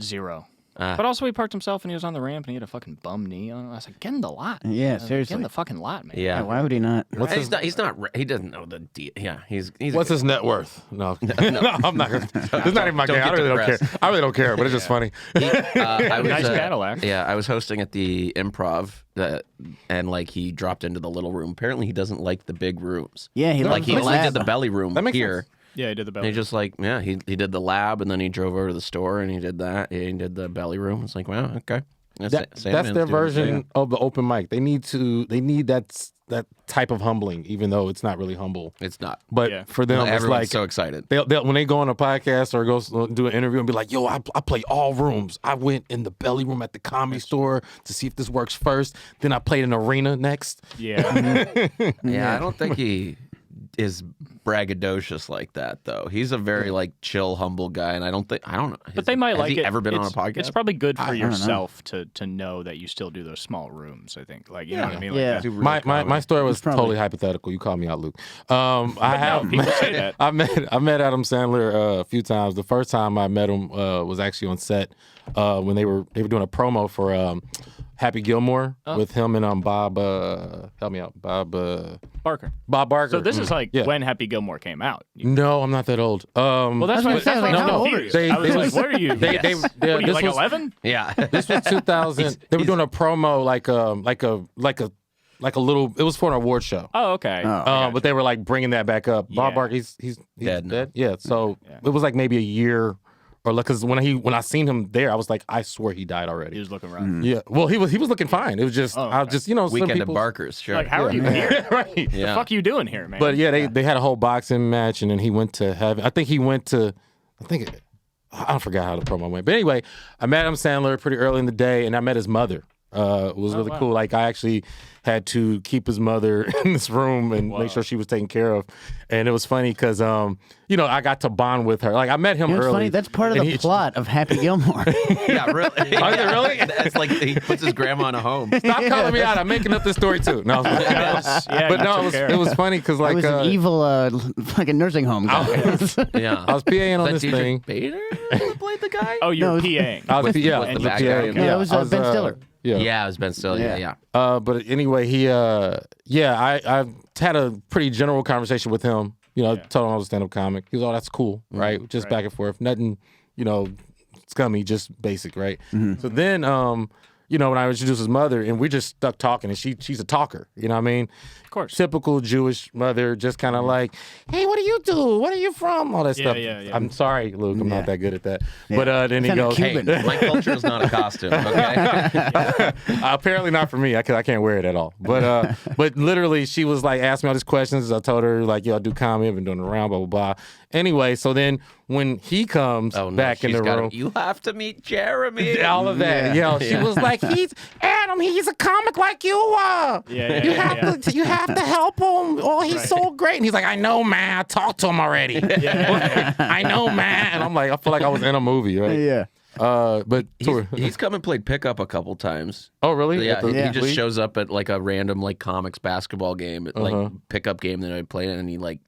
0. Ah. But also he parked himself and he was on the ramp and he had a fucking bum knee on him. I was like, get in the lot. Yeah, I was like, seriously. Get in the fucking lot, man. Yeah. Why would he not? What's he's his not. He's not. He doesn't know the deal. Yeah. He's. What's his net worth? No, no, I'm not gonna. It's not even my don't game. I get really don't care. depressed. I really don't care. But it's just funny. I was, Nice Cadillac. Yeah, I was hosting at the Improv, and like he dropped into the little room. Apparently, he doesn't like the big rooms. Yeah, he like loves he the only lab. did the belly room That makes here. sense. Yeah, he did the And belly. he just like he did the lab and then he drove over to the store and he did that. He did the belly room. It's like, wow, okay. That's That's their version of the open mic. They need that type of humbling, even though it's not really humble. It's not. But Yeah. for them, it's Everyone's like so excited. they'll when they go on a podcast or go do an interview and be like, "Yo, I play all rooms. I went in the belly room at the Comedy Store to see if this works first. Then I played an arena next." Yeah. Yeah, I don't think he is braggadocious like that though. He's a very like chill, humble guy, and I don't know. But they might has like he it. ever been on a It's- podcast? It's probably good for don't know. yourself to know that you still do those small rooms, I think. Like, you know what I mean? Like, Yeah. that. Do real My comedy. story was Probably. totally hypothetical. You called me out, Luke. I have people say that. I met Adam Sandler a few times. The first time I met him was actually on set when they were doing a promo for Happy Gilmore with him and Bob. Help me out, Bob Barker. Barker. So this is like Yeah. when Happy Gilmore came out. No, I'm not that old. Well, that's I why was gonna say, like, how old are you? They- I was they like, was- what are you? they- Yes. they- What are you, this like was- 11? Yeah. This was 2000. They were doing a promo like a little. It was for an award show. Oh, okay. But they were like bringing that back up. Bob Yeah. Barker, he's Dead now. dead. Yeah. So it was like maybe a year, or like because when I seen him there, I was like, I swear he died He already. was looking around. Yeah. Well, he was looking fine. It was just I was just some Weekend at people- Barker's. Sure. Like, how are you here? right. The Yeah. fuck you doing here, man? But yeah, they had a whole boxing match, and then he went to heaven. I think I forgot how the promo went. But anyway, I met Adam Sandler pretty early in the day, and I met his mother. It was really cool. Like I actually had to keep his mother in this room and make sure she was taken care of. And it was funny because, I got to bond with her. Like I met him You know what's early. funny? That's part of the plot of Happy Gilmore. Yeah, really. Oh, is it really? It's like he puts his grandma in a home. Stop calling me out. I'm making up this story too. No, but no, it was funny because like It was an evil fucking nursing home guy. Yeah. I was PAing on Is this that DJ thing. Bader who played the guy? Oh, you're No, PAing. I was, With yeah, the the bad PA. guy. Yeah, it was, I Ben Stiller. Yeah, it was Ben Stiller. Yeah. But anyway, he, I had a pretty general conversation with him. Told him I was a stand-up comic. He was, oh, that's cool, right? Just back and forth. Nothing, scummy, just basic, right? So then, when I introduced his mother, and we just stuck talking, and she's a talker, you know what I mean? Of course. Typical Jewish mother, just kind of like, hey, what do you do? Where are you from? All that stuff. Yeah. I'm sorry, Luke, I'm not that good at that. But then he Kinda goes, Cuban. Hey, my culture is not a costume, okay? apparently not for me. I can't wear it at all. But but literally, she was like asking me all these questions. I told her like, I do comedy. I've been doing it around, blah blah blah. Anyway, so then when he comes back in the room, you have to meet Jeremy. all of that, she was like, he's Adam. He's a comic like you are. You have to help him. Oh, he's so great. And he's like, I know, man. I talked to him already. I know, man. And I'm like, I feel like I was in a movie, right? Yeah. But He's come and played pickup a couple times. oh really? Yeah, At he the just shows up at like a random like comics basketball game, like pickup game that I played in, and he like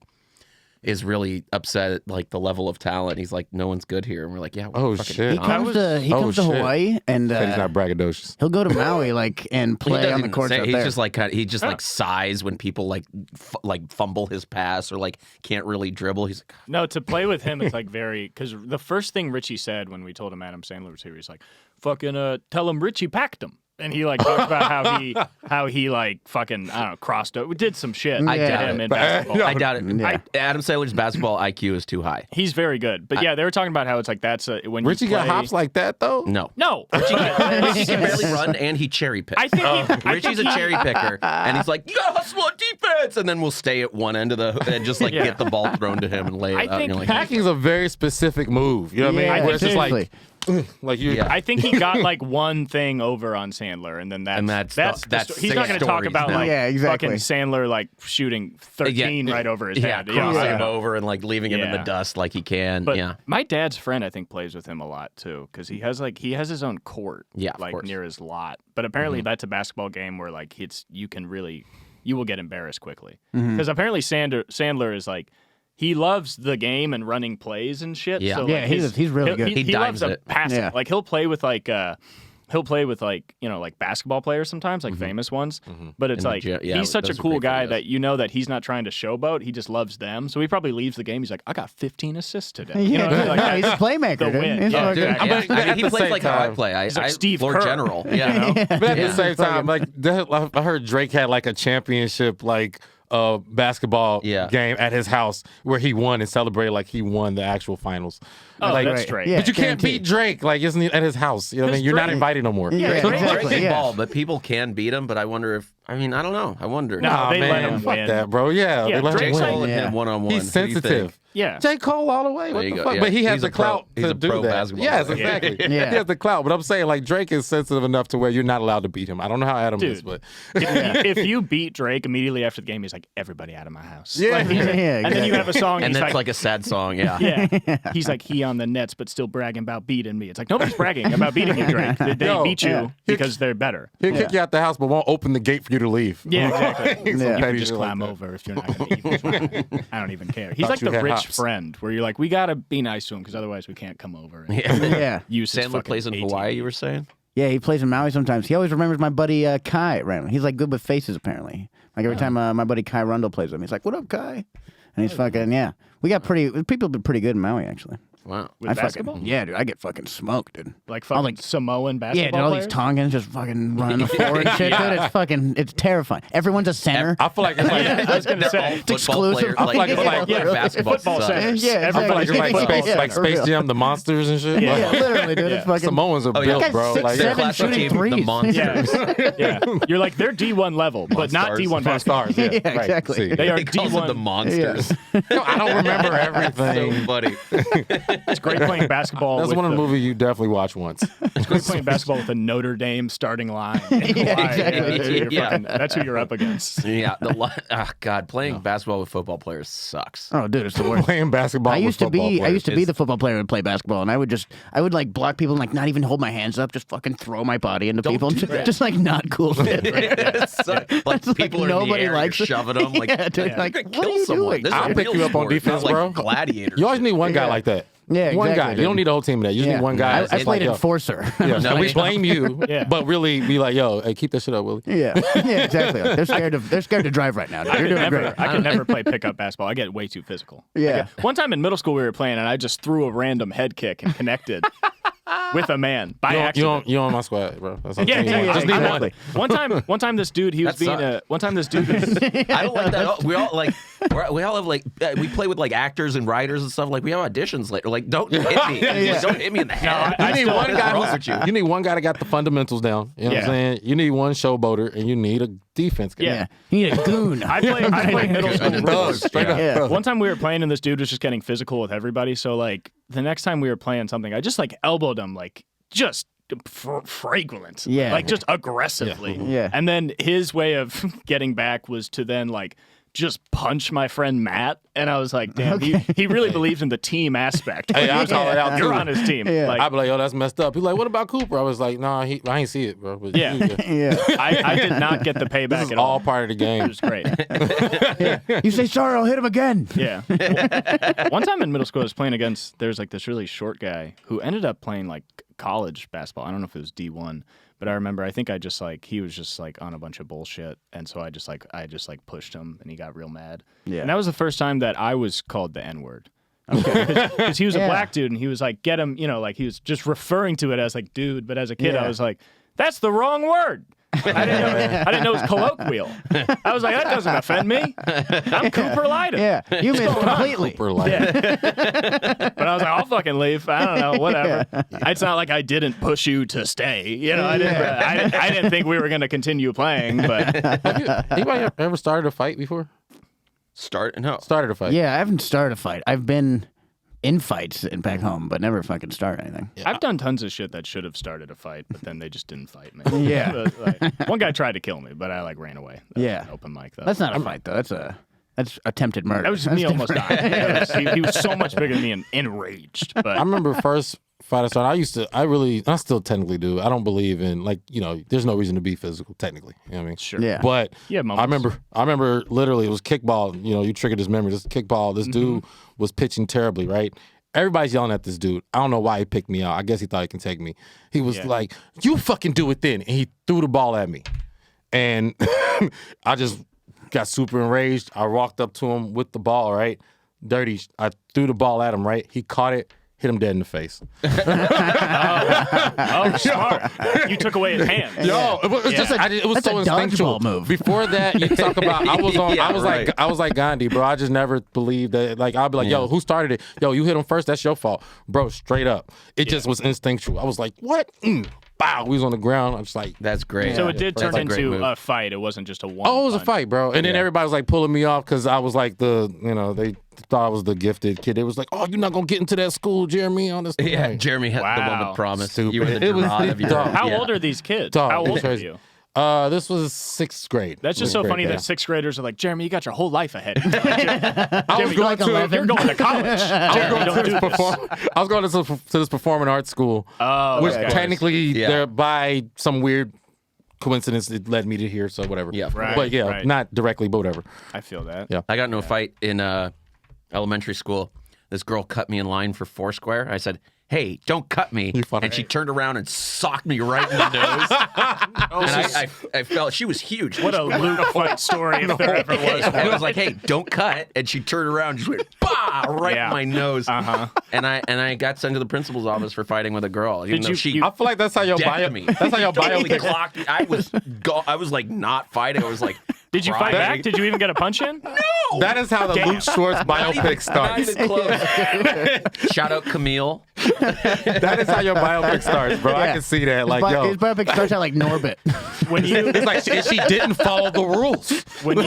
is really upset at like the level of talent. He's like, no one's good here, and we're like, yeah. Oh, fucking shit. He comes to shit. Hawaii and Said he's not braggadocious. he'll go to Maui and He play doesn't on the even courts say- out he's there. just like like sighs when people like fumble his pass or like can't really dribble. He's like, No, to play with him, it's like very because the first thing Richie said when we told him Adam Sandler was here, he's like, "Fucking tell him Richie packed him," and he like talked about how he like fucking I don't know crossed over, did some shit. I to doubt him it. in basketball. I doubt it. Yeah. Adam Sandler's basketball IQ is too high. He's very good, but yeah, they were talking about how it's like that's when Richie you play, got hops like that though. No. No, Richie can barely run, and he cherry picks. I think Richie's a cherry picker, and he's like, "You gotta hustle on defense," and then we'll stay at one end of the and just like get the ball thrown to him and lay it I out. think And you're like, Packing's a very specific move. You know what I mean? Yeah, Where it's just seriously. like you. Yeah. I think he got like one thing over on Sandler, and then that's he's not going to talk stories about now. like Yeah, exactly. fucking Sandler like shooting 13 right over his head. crossing him over and like leaving him in the Yeah. dust like he can. But yeah. my dad's friend, I think, plays with him a lot too, because he has his own court, Yeah, of like course. near his lot. But apparently, that's a basketball game where like you will get embarrassed quickly, because apparently Sandler is like. He loves the game and running plays and shit. Yeah. so, Yeah, like, he's really good. He He loves dimes a it. passive. Yeah. Like he'll play with like like basketball players sometimes, like famous ones. But it's In the like gym. Yeah, he's such a those are cool great guy videos. that you know that he's not trying to showboat. He just loves them. So he probably leaves the game. He's like, I got 15 assists today. You Yeah, know, dude, like no, that's he's a playmaker, the dude. win. He's Yeah, fucking- dude. Yeah. But I mean, at he the plays same like how I time- play. He's like Steve floor Kerr. general. Yeah. But at the same fucking- time, like I heard Drake had like a championship basketball Yeah. game at his house where he won and celebrated like he won the actual finals. Oh, like, that's Right. straight. Yeah, but you can't guaranteed. beat Drake. Like, isn't he at his house? You know what I mean? You're not Drake- invited no more. Yeah, Drake exactly. can Yeah. ball, but people can beat him. But I wonder if I don't know. I wonder. No, Nah, they man, let him fuck win. that, bro. Yeah, Yeah, they let him Drake's win. like- Cole and Yeah. him one-on-one. He's sensitive. Yeah. J. Cole all the way. What There you the go, fuck? yeah. But he has He's the a pro- clout he's to a do pro that. basketball Yes, player. exactly. Yeah. He has the clout. But I'm saying like Drake is sensitive enough to where you're not allowed to beat him. I don't know how Adam is, Dude. but If you beat Drake immediately after the game, he's like, everybody out of my house. Yeah. Like, he's like- Yeah, And then you have a song, And he's that's like a sad song. Yeah. yeah. He's like, he on the Nets, but still bragging about beating me. It's like, nobody's bragging about beating you, Drake. They Yo, beat you yeah. because they're better. he'll kick you out the house, but won't open the gate for you to leave. Yeah, exactly. Some Yeah. You petty can just shit like climb that. over if you're not going to eat. I don't even care. He's Thought like you the had rich hops. friend where you're like, we got to be nice to him because otherwise we can't come over. And Yeah. use his Sandler fucking plays in 18. Hawaii. You were saying? Yeah, he plays in Maui sometimes. He always remembers my buddy Kai randomly. He's like good with faces apparently. Like every time my buddy Kai Rundle plays with him, he's like, "What up, Kai?" And he's fucking We got people have been pretty good in Maui actually. Wow. With I basketball? yeah, dude, I get fucking smoked, dude. Like fucking like- Samoan Yeah, basketball dude, all players? these Tongans just fucking running the floor and shit, dude. It's terrifying. Everyone's a center. I feel like it's like I was going to say. Football exclusive. players, I like, feel like it's like- yeah, basketball football sucks. centers. Yeah, I feel like it's like exactly. Space, Yeah, like for Space real. Jam, the monsters and shit. Yeah. Like, Yeah, literally, dude. Yeah. It's fucking. Samoans are Oh, yeah. built, That bro. guy's Like, 6'7", Their classic shooting team, threes. the Monsters. Yeah. You're like, they're D1 level, but not Monstars. D1 basketball. stars. Yeah, Yeah, right. exactly. See. They are He calls them D1. the Monsters. Yo, I don't remember So everything. funny. It's great playing basketball. That's with one of the movies you definitely watch once. It's great playing basketball with a Notre Dame starting line. In Hawaii. exactly. That's who you're up against. Yeah, God, playing basketball with football players sucks. Oh, dude, it's the worst. Playing basketball. I used to be Players. the football player who would play basketball, and I would like block people and like not even hold my hands up, just fucking throw my body into people, just like not cool shit. Like people are nobody in the air, likes you're it. shoving them. Like, Yeah, dude, like, you could what are kill you someone. doing? This is I'll a pick real you up on sport. defense, Not like bro. Gladiators. You always need one guy like that. Yeah, One exactly, guy. You dude. don't need a whole team of that. You just need one guy. I It's played like, yo, enforcer. Yeah, No, we it's- blame you, Yeah. but really be like, yo, hey, keep that shit up, Willie. yeah, exactly. They're scared to drive right now. Dude. You're doing great. I could never play pickup basketball. I get way too physical. Yeah. One time in middle school we were playing, and I just threw a random head kick and connected with a man by accident. You on my squad, bro. That's what Yeah, I'm saying. yeah, Just need exactly. one. One time, this dude, he was That being sucked. one time, this dude was. I don't like that. We all like. We all have like. We play with like actors and writers and stuff. Like we have auditions later. Like don't hit me. Yeah. Don't hit me in the head. I You need still- one What's guy. wrong with you? You need one guy that got the fundamentals down. You know what I'm Yeah. saying? You need one showboater, and you need a defense guy. Yeah. You need a goon. I played middle school. Thug, rules. Straight up. Yeah. One time we were playing, and this dude was just getting physical with everybody. So like the next time we were playing something, I just like elbowed him, like just fragrant, Yeah. like just aggressively. Yeah. And then his way of getting back was to then like just punch my friend Matt, and I was like, damn, he really believes in the team aspect. Hey, I was calling it out too. You're on his team. Yeah. Like, I'd be like, yo, that's messed up. He's like, what about Cooper? I was like, nah, I ain't see it, bro. But Yeah. Yeah. I did not get the This payback is at all all. part of the game. It was great. You say sorry, I'll hit him again. Yeah. One time in middle school, I was playing against, there's like this really short guy who ended up playing like college basketball. I don't know if it was D1, but I remember, I think I just like, he was just like on a bunch of bullshit. And so I just like pushed him, and he got real mad. Yeah. And that was the first time that I was called the N-word. Because he was a Yeah. black dude, and he was like, get him, like he was just referring to it as like dude. But as a kid, Yeah. I was like, that's the wrong word. I didn't know it was colloquial. I was like, that doesn't offend me. I'm Cooper Lyden. Yeah, you missed completely. Cooper, like, But I was like, I'll fucking leave. I don't know, whatever. It's not like I didn't push you to stay. I didn't think we were going to continue playing, but anybody ever started a fight before? Started Started a fight. Yeah, I haven't started a fight. I've been in fights back home, but never fucking started anything. I've done tons of shit that should have started a fight, but then they just didn't fight me. Yeah. But, like, one guy tried to kill me, but I like ran away. That was Yeah. an open mic though. That's not a fight though. That's attempted murder. That was That's me almost different. dying. He was so much bigger than me and enraged. But I remember first fight I started. I still technically do. I don't believe in there's no reason to be physical technically. You know what I mean? sure. Yeah. But Yeah, I remember literally it was kickball. You triggered this memory. This kickball. This dude was pitching terribly, right? Everybody's yelling at this dude. I don't know why he picked me out. I guess he thought he can take me. He was like, "You fucking do it then," and he threw the ball at me, and I just got super enraged. I walked up to him with the ball, right? Dirty. I threw the ball at him, right? He caught it. Hit him dead in the face. Oh, smart. You took away his hand. Yo, it was just it was that's so a instinctual. dodgeball move. Before that, you talk about I was right. like Gandhi, bro. I just never believed that. Like I'll be like, yo, who started it? Yo, you hit him first. That's your fault, bro. Straight up, it just was instinctual. I was like, what? Bow. We was on the ground. I'm just like, That's great. So it did That's turn a great into move. a fight. It wasn't just a one. oh, it was a punch. fight, bro. And then everybody was like pulling me off because I was like they thought I was the gifted kid. They was like, oh, you're not gonna get into that school, Jeremy. On this, Yeah, Like, Jeremy had the one Wow. with promise. Stupid. You were the It was Gerard of your. dumb. How yeah. old are these kids? Dog, How it's old are crazy. you? This was 6th grade. That's just so funny that 6th graders are like, Jeremy, you got your whole life ahead. I was going like to 11. You're going to college. Jeremy, don't do this. I was going to this performing arts school, Oh, which okay. technically, Yeah. there by some weird coincidence, it led me to here. So whatever. Yeah, Right. But yeah, right. not directly, but whatever. I feel that. Yeah. I got into a fight in elementary school. This girl cut me in line for Foursquare. I said, "Hey, don't cut me!" funny. And she turned around and socked me right in the nose. And I felt she was huge. What a Luke fight story if there ever was. I was like, "Hey, don't cut!" And she turned around, and just went bah right Yeah. in my nose. Uh-huh. And I got sent to the principal's office for fighting with a girl. Even Did though you- she you- I feel like that's how your decked bio. me. That's how your bio. Totally clocked me. I was like not fighting. I was like, Did you fight crying. back? Did you even get a punch in? That is how the Damn. Luke Schwartz Not biopic even starts. close. Shout out Camille. That is how your biopic starts, bro. I Yeah. can see that. Like, His biopic starts out like Norbit. When you it's like she didn't follow the rules. when you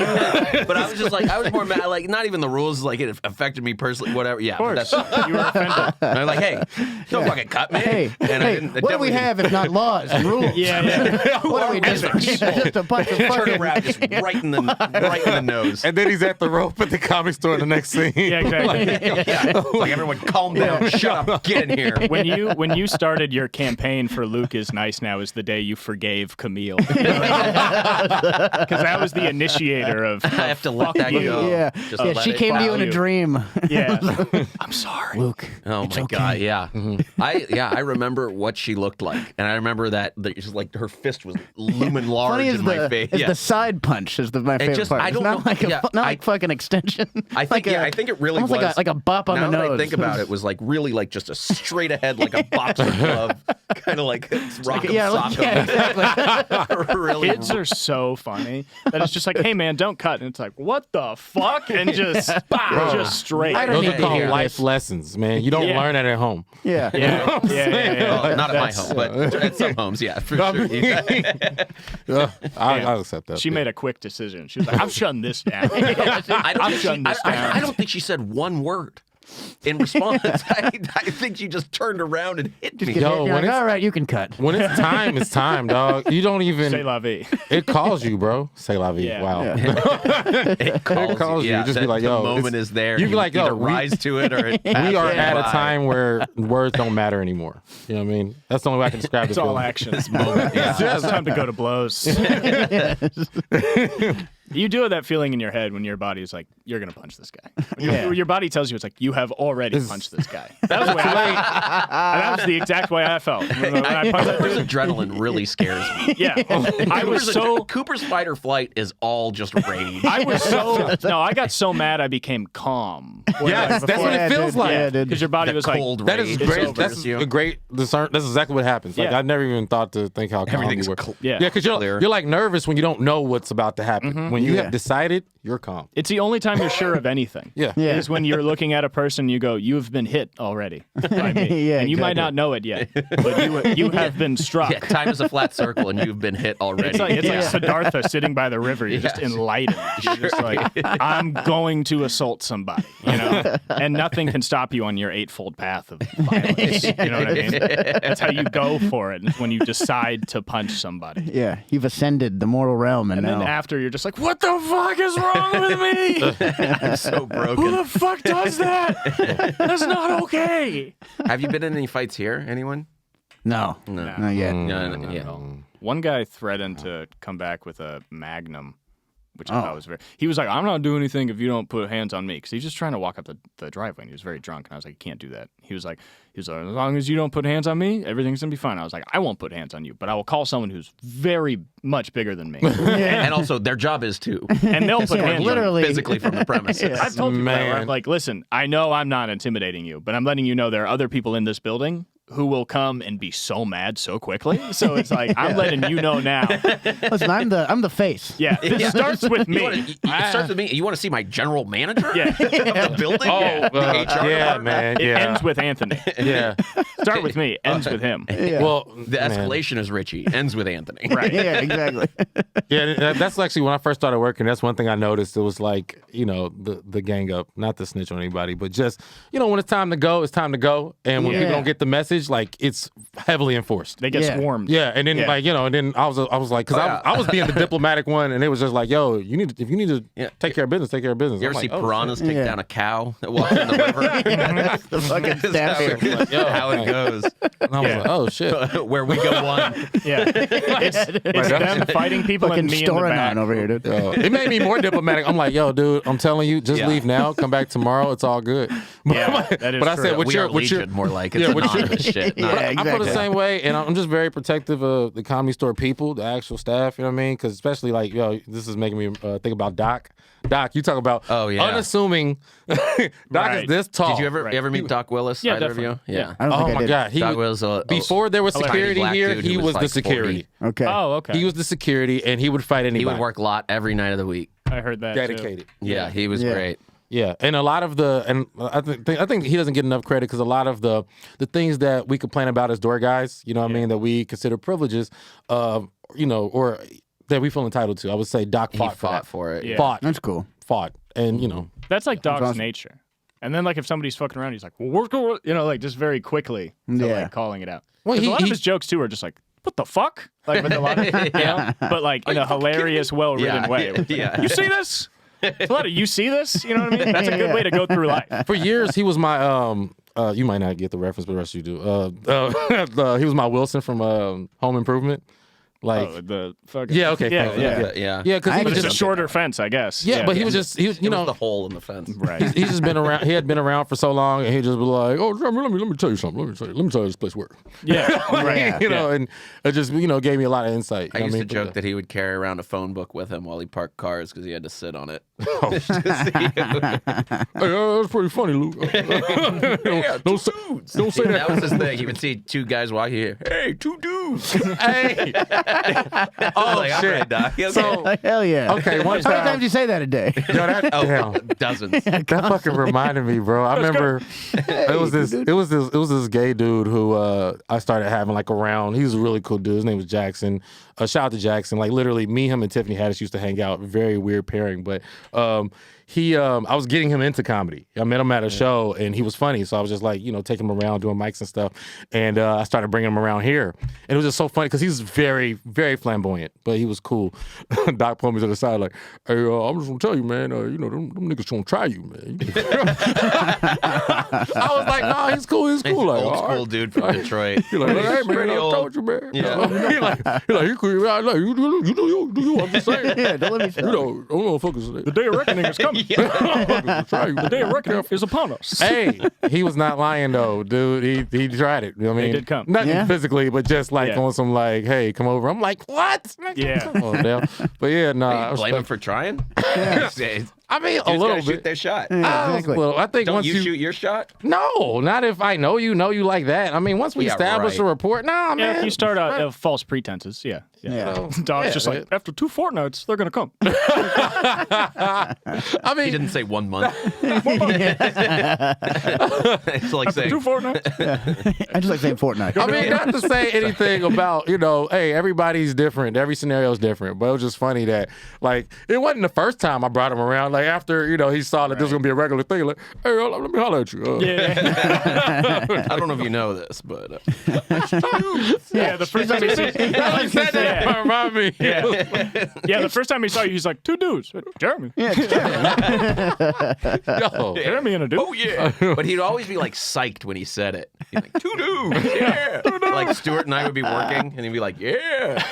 But I was just like, I was more mad. Like, not even the rules. Like, it affected me personally. Whatever. Yeah. of course That's, you were offended. I'm like, hey, don't fucking cut me. Hey, And I hey, didn't- what do we definitely have if not laws and rules? Yeah. What are we just a bunch of didn't turn fucking around just right in the nose. And then he's at the rope at the comic store in the next scene. Yeah, exactly. Yeah. It's like, everyone calm down. Shut up. Get in here. When you started your campaign for Luke is nice now is the day you forgave Camille. Because that was the initiator of I have to let that you. go. Yeah, Just yeah. let She it came to you follow in a dream. Yeah. I'm sorry. Luke. Oh it's my okay. god, yeah. I remember what she looked like, and I remember that just like her fist was looming large Funny is in my face. is Yeah. the side punch is my favorite just- part. I It's don't not know- like a yeah, not I- like fucking extension. I think like I think it really almost was like a bop on now the that nose. I think about it, was like really like just a straight ahead like a boxer glove, kind of like rock 'em yeah, sock 'em. exactly. really. Kids are so funny that it's just like, hey man, don't cut, and it's like, what the fuck, and just just straight. I don't Those need are to called hear life this. lessons, man. You don't Yeah. learn that at home. Yeah. Yeah, yeah. Well, not at my That's- home, but at some homes, yeah, for I sure. mean, I'll accept that. She made a quick decision. She was like, I'm shutting this down. I don't, I'm think shutting this down. I don't think she said one word in response. I think she just turned around and hit me. Yo, You're when like, it's- all right, you can cut. When it's time, dog. You don't even. Say la vie. It calls you, bro. Say la vie. Yeah. Wow. It calls you. Yeah, Just be that like, the yo, moment it's- is there. you be like, yo, either we- rise to it or it We are passes at a by. time where words don't matter anymore. You know what I mean? That's the only way I can describe It's this all feeling. action. This moment, yeah. It's time to go to blows. You do have that feeling in your head when your body is like, you're going to punch this guy. When your body tells you, it's like, you have already punched this guy. That was the way that was the exact way I felt. When I punched that Cooper's dude. adrenaline really scares me. Yeah. I was Cooper's fight or flight is all just rage. I got so mad I became calm. Yes, that's what it feels like. Yeah, dude. Because your body That was like, cold That is rage. great. over. That's a great discern. That's exactly what happens. Like Yeah. I never even thought to think how calm Everything's you were. Yeah. Yeah, because clear. you're like nervous when you don't know what's about to happen. When you Yeah. have decided, you're calm. it's the only time you're sure of anything. Yeah. Yeah. Is when you're looking at a person, you go, "You've been hit already by me," Yeah, and you might exactly. not know it yet, but you have been struck. Yeah, time is a flat circle, and you've been hit already. It's like Siddhartha sitting by the river. You're just enlightened. You're just like, I'm going to assault somebody, and nothing can stop you on your eightfold path of violence. You know what I mean? That's how you go for it. It's when you decide to punch somebody. Yeah, you've ascended the mortal realm, and And then now after, you're just like, what the fuck is wrong with me? I'm so broken. Who the fuck does that? That's not okay. Have you been in any fights here? Anyone? no, No. not yet. No, yeah. One guy threatened to come back with a magnum, which I thought was very. He was like, "I'm not doing anything if you don't put hands on me," because he's just trying to walk up the driveway, and he was very drunk. And I was like, "You can't do that." He was like, "As long as you don't put hands on me, everything's gonna be fine." I was like, "I won't put hands on you, but I will call someone who's very much bigger than me, And also, their job is to and they'll put hands on literally- you." physically from the premises. I've told people that, where Man. I'm like, "Listen, I know I'm not intimidating you, but I'm letting you know there are other people in this building." Who will come and be so mad so quickly? So it's like I'm letting you know now. Listen, I'm the face. Yeah, this starts with me. It starts with me. You want to see my general manager Yeah. of the building? Oh, The HR yeah, department? man. It Yeah. ends with Anthony. Yeah. Start with me, ends with him. Well, The man. escalation is Richie. Ends with Anthony. Right. Yeah, exactly. Yeah, that's actually when I first started working. That's one thing I noticed. It was like, the gang up, not to snitch on anybody, but just, when it's time to go, it's time to go. And when Yeah. people don't get the message, like it's heavily enforced. They get Yeah. swarmed. Yeah, and then Yeah. and then I was like, because Oh, yeah. I was being the diplomatic one, and it was just like, yo, if you need to Yeah. take care of business, take care of business. You I'm ever see like, oh, piranhas shit. take Yeah. down a cow that walks in the river? The fucking That's staff how here. it- how it goes. And I was like, oh shit. Where we go one. Yeah. It's them fighting people Fucking and me in the storing back. on over here, dude. Yo, it made me more diplomatic. I'm like, yo, dude, I'm telling you, just Yeah. leave now, come back tomorrow, it's all good. But, Yeah, that is but I said, true. what's We are your Legion, more like. It's yeah, what's your- anonymous shit. Yeah, Not- I feel the exactly. same way, and I'm just very protective of the Comedy Store people, the actual staff. You know what I mean? Because especially like, this is making me think about Doc. Doc, you talk about unassuming. Doc Right. is this tall. Did you ever meet Doc Willis? Yeah, either of you? definitely. Yeah. I don't Oh think I my did. God! Doc was Before there was tiny security black here, dude he who was like the security. 40. Okay. Oh, okay. He was the security, and he would fight anybody. He would work lot every night of the week. I heard that. Too. dedicated. Yeah, he was Yeah. great. Yeah, and a lot of I think he doesn't get enough credit because a lot of the things that we complain about as door guys, you know what I mean, that we consider privileges, you know, or that we feel entitled to. I would say Doc fought for it. Yeah. That's cool. Fought, and you know, That's like Doc's awesome. nature. And then like if somebody's fucking around, he's like, well, we're going, you know, like just very quickly to, like calling it out. Well, 'Cause a lot he- of his jokes too are just like, what the fuck? Like with a lot of, you know, but like in a hilarious, well-written way. Yeah. You see this? It's a lot of you see this? You know what I mean? That's a good way to go through life. for years he was my you might not get the reference, but the rest of you do. He was my Wilson from Home Improvement. Like, Oh, the fucking yeah, okay, yeah, fine. yeah. Yeah, because he I was But it's a just shorter fence, I guess. yeah, but he was just he was, you It was know, the hole in the fence. right. he's just been around. He had been around for so long, and he'd just be like, "Oh, Jeremy, let me tell you something. Let me tell you how this place works." Yeah, right. You know, and it just gave me a lot of insight. I you know used what to mean? joke that he would carry around a phone book with him while he parked cars because he had to sit on it. Hey, that's pretty funny, Luke. Don't say That was his thing. He would see two guys walking here. Hey, two dudes. Hey, oh Like, all shit. right, Doc. Okay. So Hell yeah. okay, one How many time, times do you say that a day? yo, that, damn, dozens. that fucking reminded me, bro. I remember it was this gay dude who I started having like around. He was a really cool dude. His name was Jackson. Shout out to Jackson. Like literally, me, him, and Tiffany Haddish used to hang out. Very weird pairing, but I was getting him into comedy. I met him at a show, and he was funny. So I was just like, taking him around, doing mics and stuff. And I started bringing him around here. And it was just so funny because he's very, very flamboyant, but he was cool. Doc pulled me to the side like, hey, I'm just going to tell you, man, them niggas trying to try you, man. I was like, no, he's cool. He's cool. Like, Old all school right. dude from Detroit. He's like, hey, man, Pretty I old. told you, man. Yeah. He like, you cool. I like, you do you. I'm just saying. Yeah, don't let me You know, motherfuckers. The day of reckoning is coming. The day of reckoning is upon us. Hey, he was not lying though, dude. He tried it. You know what I mean, did come. Not Yeah. physically, but just like Yeah. on some like, hey, come over. I'm like, what? Yeah. Come on, now. But yeah, no. I was Blame him like- for trying? I mean, a Dudes little gotta shoot bit. their shot. Exactly. I think Don't once you shoot your shot? No, not if I know you like that. I mean, once we Yeah, establish right. a rapport, nah, Yeah, man. if you start false pretenses, yeah. Yeah. Dog's Yeah, just like, after 2 fortnights, they're going to come. I He mean, didn't say 1 month. It's like saying 2 fortnights. I just like saying Fortnite. I mean, not to say anything about, hey, everybody's different. Every scenario is different. But it was just funny that, like, it wasn't the first time I brought him around. Like, after, he saw that this was going to be a regular thing, like, hey, let me holler at you. Yeah. I don't know if you know this, but Yeah, the first time he sees He said that to remind me. Yeah, the first time he saw you, he's like, 2 dudes. Jeremy. Yo. Jeremy and a dude. oh yeah. But he'd always be like psyched when he said it. He's like, 2 dudes, yeah. Like Stuart and I would be working, and he'd be like, yeah.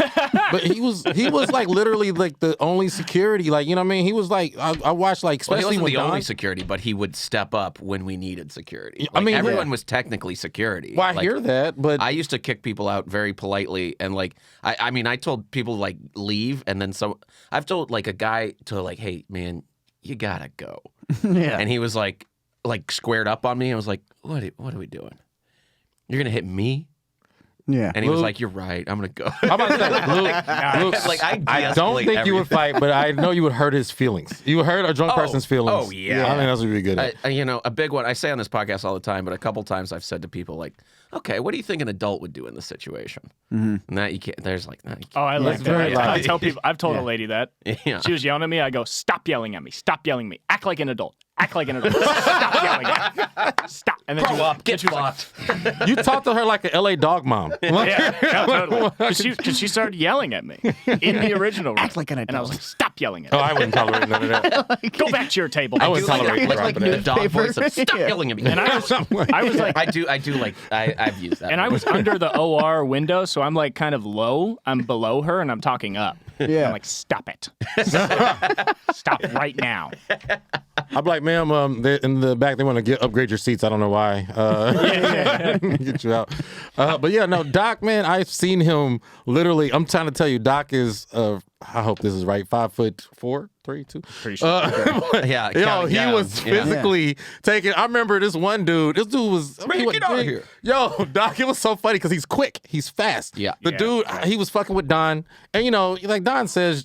But he was like literally like the only security. Like, you know what I mean? He was like, I watched like, Well, he especially wasn't when the only Don- security, but he would step up when we needed security. I Like, mean, everyone yeah. was technically security. Well, I Like, hear that, but I used to kick people out very politely, and like I mean I told people like leave, and then I've told like a guy to like, hey man, you gotta go, Yeah. and he was like squared up on me. I was like, what are we doing? You're gonna hit me? Yeah. And he was Luke- like, you're right. I'm gonna go. how about that? Luke, Like, I don't de-escalate think you would everything. fight, but I know you would hurt his feelings. You would hurt a drunk person's feelings. oh, yeah. I think that's what you'd be good at. A big one I say on this podcast all the time, but a couple times I've said to people like, okay, what do you think an adult would do in this situation? And that you can't. There's like, nah, you Oh, I like very that. I loud. tell people, I've told a lady that. Yeah. She was yelling at me. I go, stop yelling at me. Stop yelling at me. Act like an adult. Act like an adult. Stop yelling at me. Stop. And then grow she, up, then get she was like, fucked. You talk to her like an LA dog mom. yeah, totally. Because she started yelling at me in the original room. Act like an And I was adult. like, stop yelling at Oh, me. I wouldn't tolerate none of that. Go back to your table. I would Do like, tolerate like, the like drop of new that. dog voice of, stop Yeah. yelling at me. And I was like, I do like I've used that. and I was under the OR window, so I'm like kind of low. I'm below her, and I'm talking up. Yeah. I'm like, stop it. Stop right now. I'm like, ma'am, in the back they want to upgrade your seats. I don't know why. Get you out. But yeah, no, Doc, man, I've seen him literally. I'm trying to tell you, Doc is I hope this is right. 5'4", 3, 2. Pretty sure. Yeah, Yo, he yeah, was yeah. physically taking. I remember this one dude. This dude was. Man, get out of here. Yo, Doc, it was so funny because he's quick. He's fast. Yeah. The dude, he was fucking with Don. And, like Don says,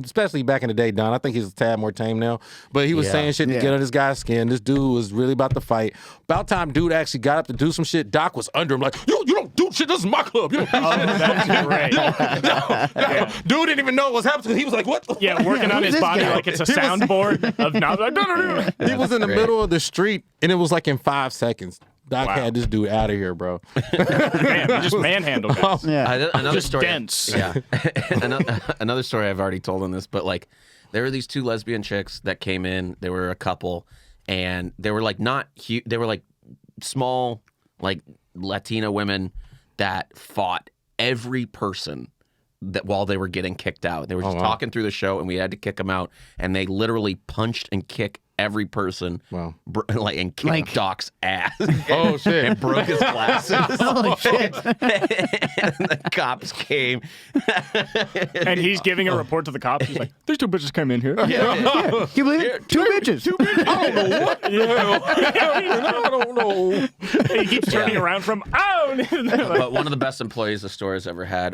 especially back in the day, Don, I think he's a tad more tame now. But he was saying shit to get on this guy's skin. This dude was really about to fight. About time dude actually got up to do some shit, Doc was under him like, you don't do shit. This is my club. You don't do shit. That's great. Dude didn't even know what was happening. He was like, what? Yeah, working on his body like it's a soundboard of not like, no. He was in the middle of the street, and it was like in 5 seconds. Doc had this dude out of here, bro. Man, he just manhandled guys. Another Just story. dense. Yeah. Another story I've already told on this, but like there were these two lesbian chicks that came in. They were a couple, and they were like not huge. They were like small, like Latina women that fought every person that while they were getting kicked out. They were just talking through the show, and we had to kick them out. And they literally punched and kicked every person, and kicked Doc's ass. Oh shit! And broke his glasses. Holy shit. And the cops came. And he's giving a report to the cops. He's like, "These two bitches came in here." Can you believe it? Two bitches. I don't know what. I don't know. He keeps turning around from But one of the best employees the store has ever had.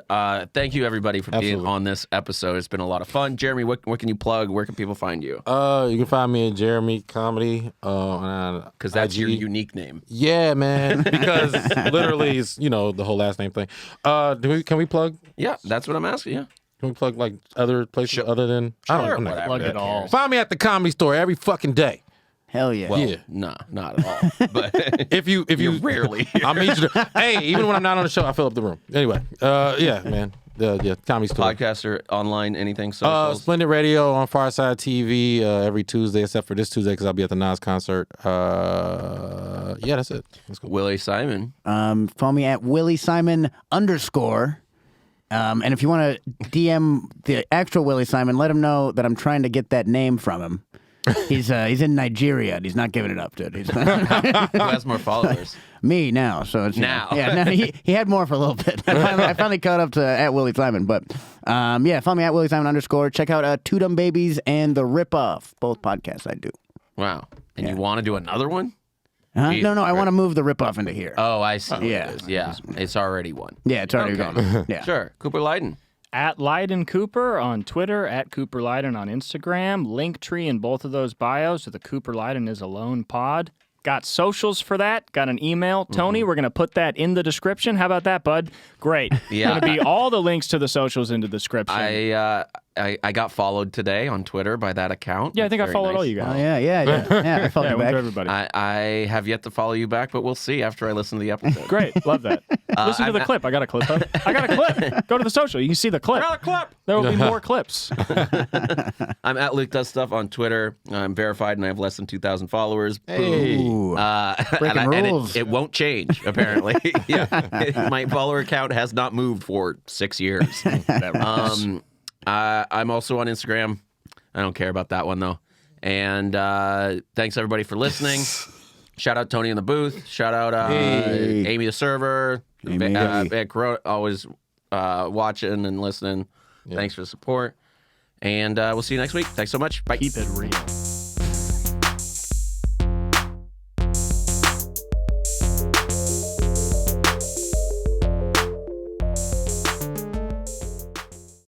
Thank you everybody for being on this episode. It's been a lot of fun. Jeremy, what can you plug? Where can people find you? You can find me at Jeremy Comedy. Because that's your unique name. Yeah, man. Because literally, it's the whole last name thing. Can we plug? Yeah, that's what I'm asking. Yeah. Can we plug like other places other than? Sure, I'm not- whatever. plug it all. Find me at the Comedy Store every fucking day. Hell yeah. Well, Yeah. no, not at all. But If you rarely. I mean, hey, even when I'm not on the show, I fill up the room. Anyway, yeah, man. Comedy Store. podcaster online, anything socials? Splendid Radio on Farside TV every Tuesday, except for this Tuesday because I'll be at the Nas concert. Yeah, that's it. Let's go. Willie Simon. Follow me at Willie Simon _ and if you want to DM the actual Willie Simon, let him know that I'm trying to get that name from him. He's in Nigeria and he's not giving it up, dude. He's Who has more followers? me now, so it's Now. Yeah, no, he had more for a little bit. I finally caught up to at Willie Simon, but follow me at Willie Simon _ Check out Two Dumb Babies and The Ripoff, both podcasts I do. Wow. And you want to do another one? Huh? No, I want to move The Ripoff into here. Oh, I see. Yeah. It is. Yeah. It's already one. Yeah, it's already gone. Yeah. Sure. Cooper Lyden. At Lyden Cooper on Twitter, at Cooper Lyden on Instagram. Linktree in both of those bios. So the Cooper Lyden is Alone pod. Got socials for that. Got an email. Tony, we're going to put that in the description. How about that, bud? Great. Yeah. Going to be all the links to the socials in the description. I got followed today on Twitter by that account. Yeah, I think I Very followed nice. all you guys. Oh, yeah. I followed Yeah, you went back. to everybody. I have yet to follow you back, but we'll see after I listen to the episode. Great. Love that. Listen to the clip. I got a clip. I got a clip. Go to the social. You can see the clip. Got a clip. There will be more clips. I'm at Luke Does Stuff on Twitter. I'm verified and I have less than 2,000 followers. Hey. Ooh. Breaking And rules. it won't change, apparently. Yeah. My follower count has not moved for 6 years. I'm also on Instagram. I don't care about that one, though. And thanks, everybody, for listening. Shout out Tony in the booth. Shout out Amy the server. Amy. Corona, always watching and listening. Thanks for the support. And we'll see you next week. Thanks so much. Bye. Keep it real.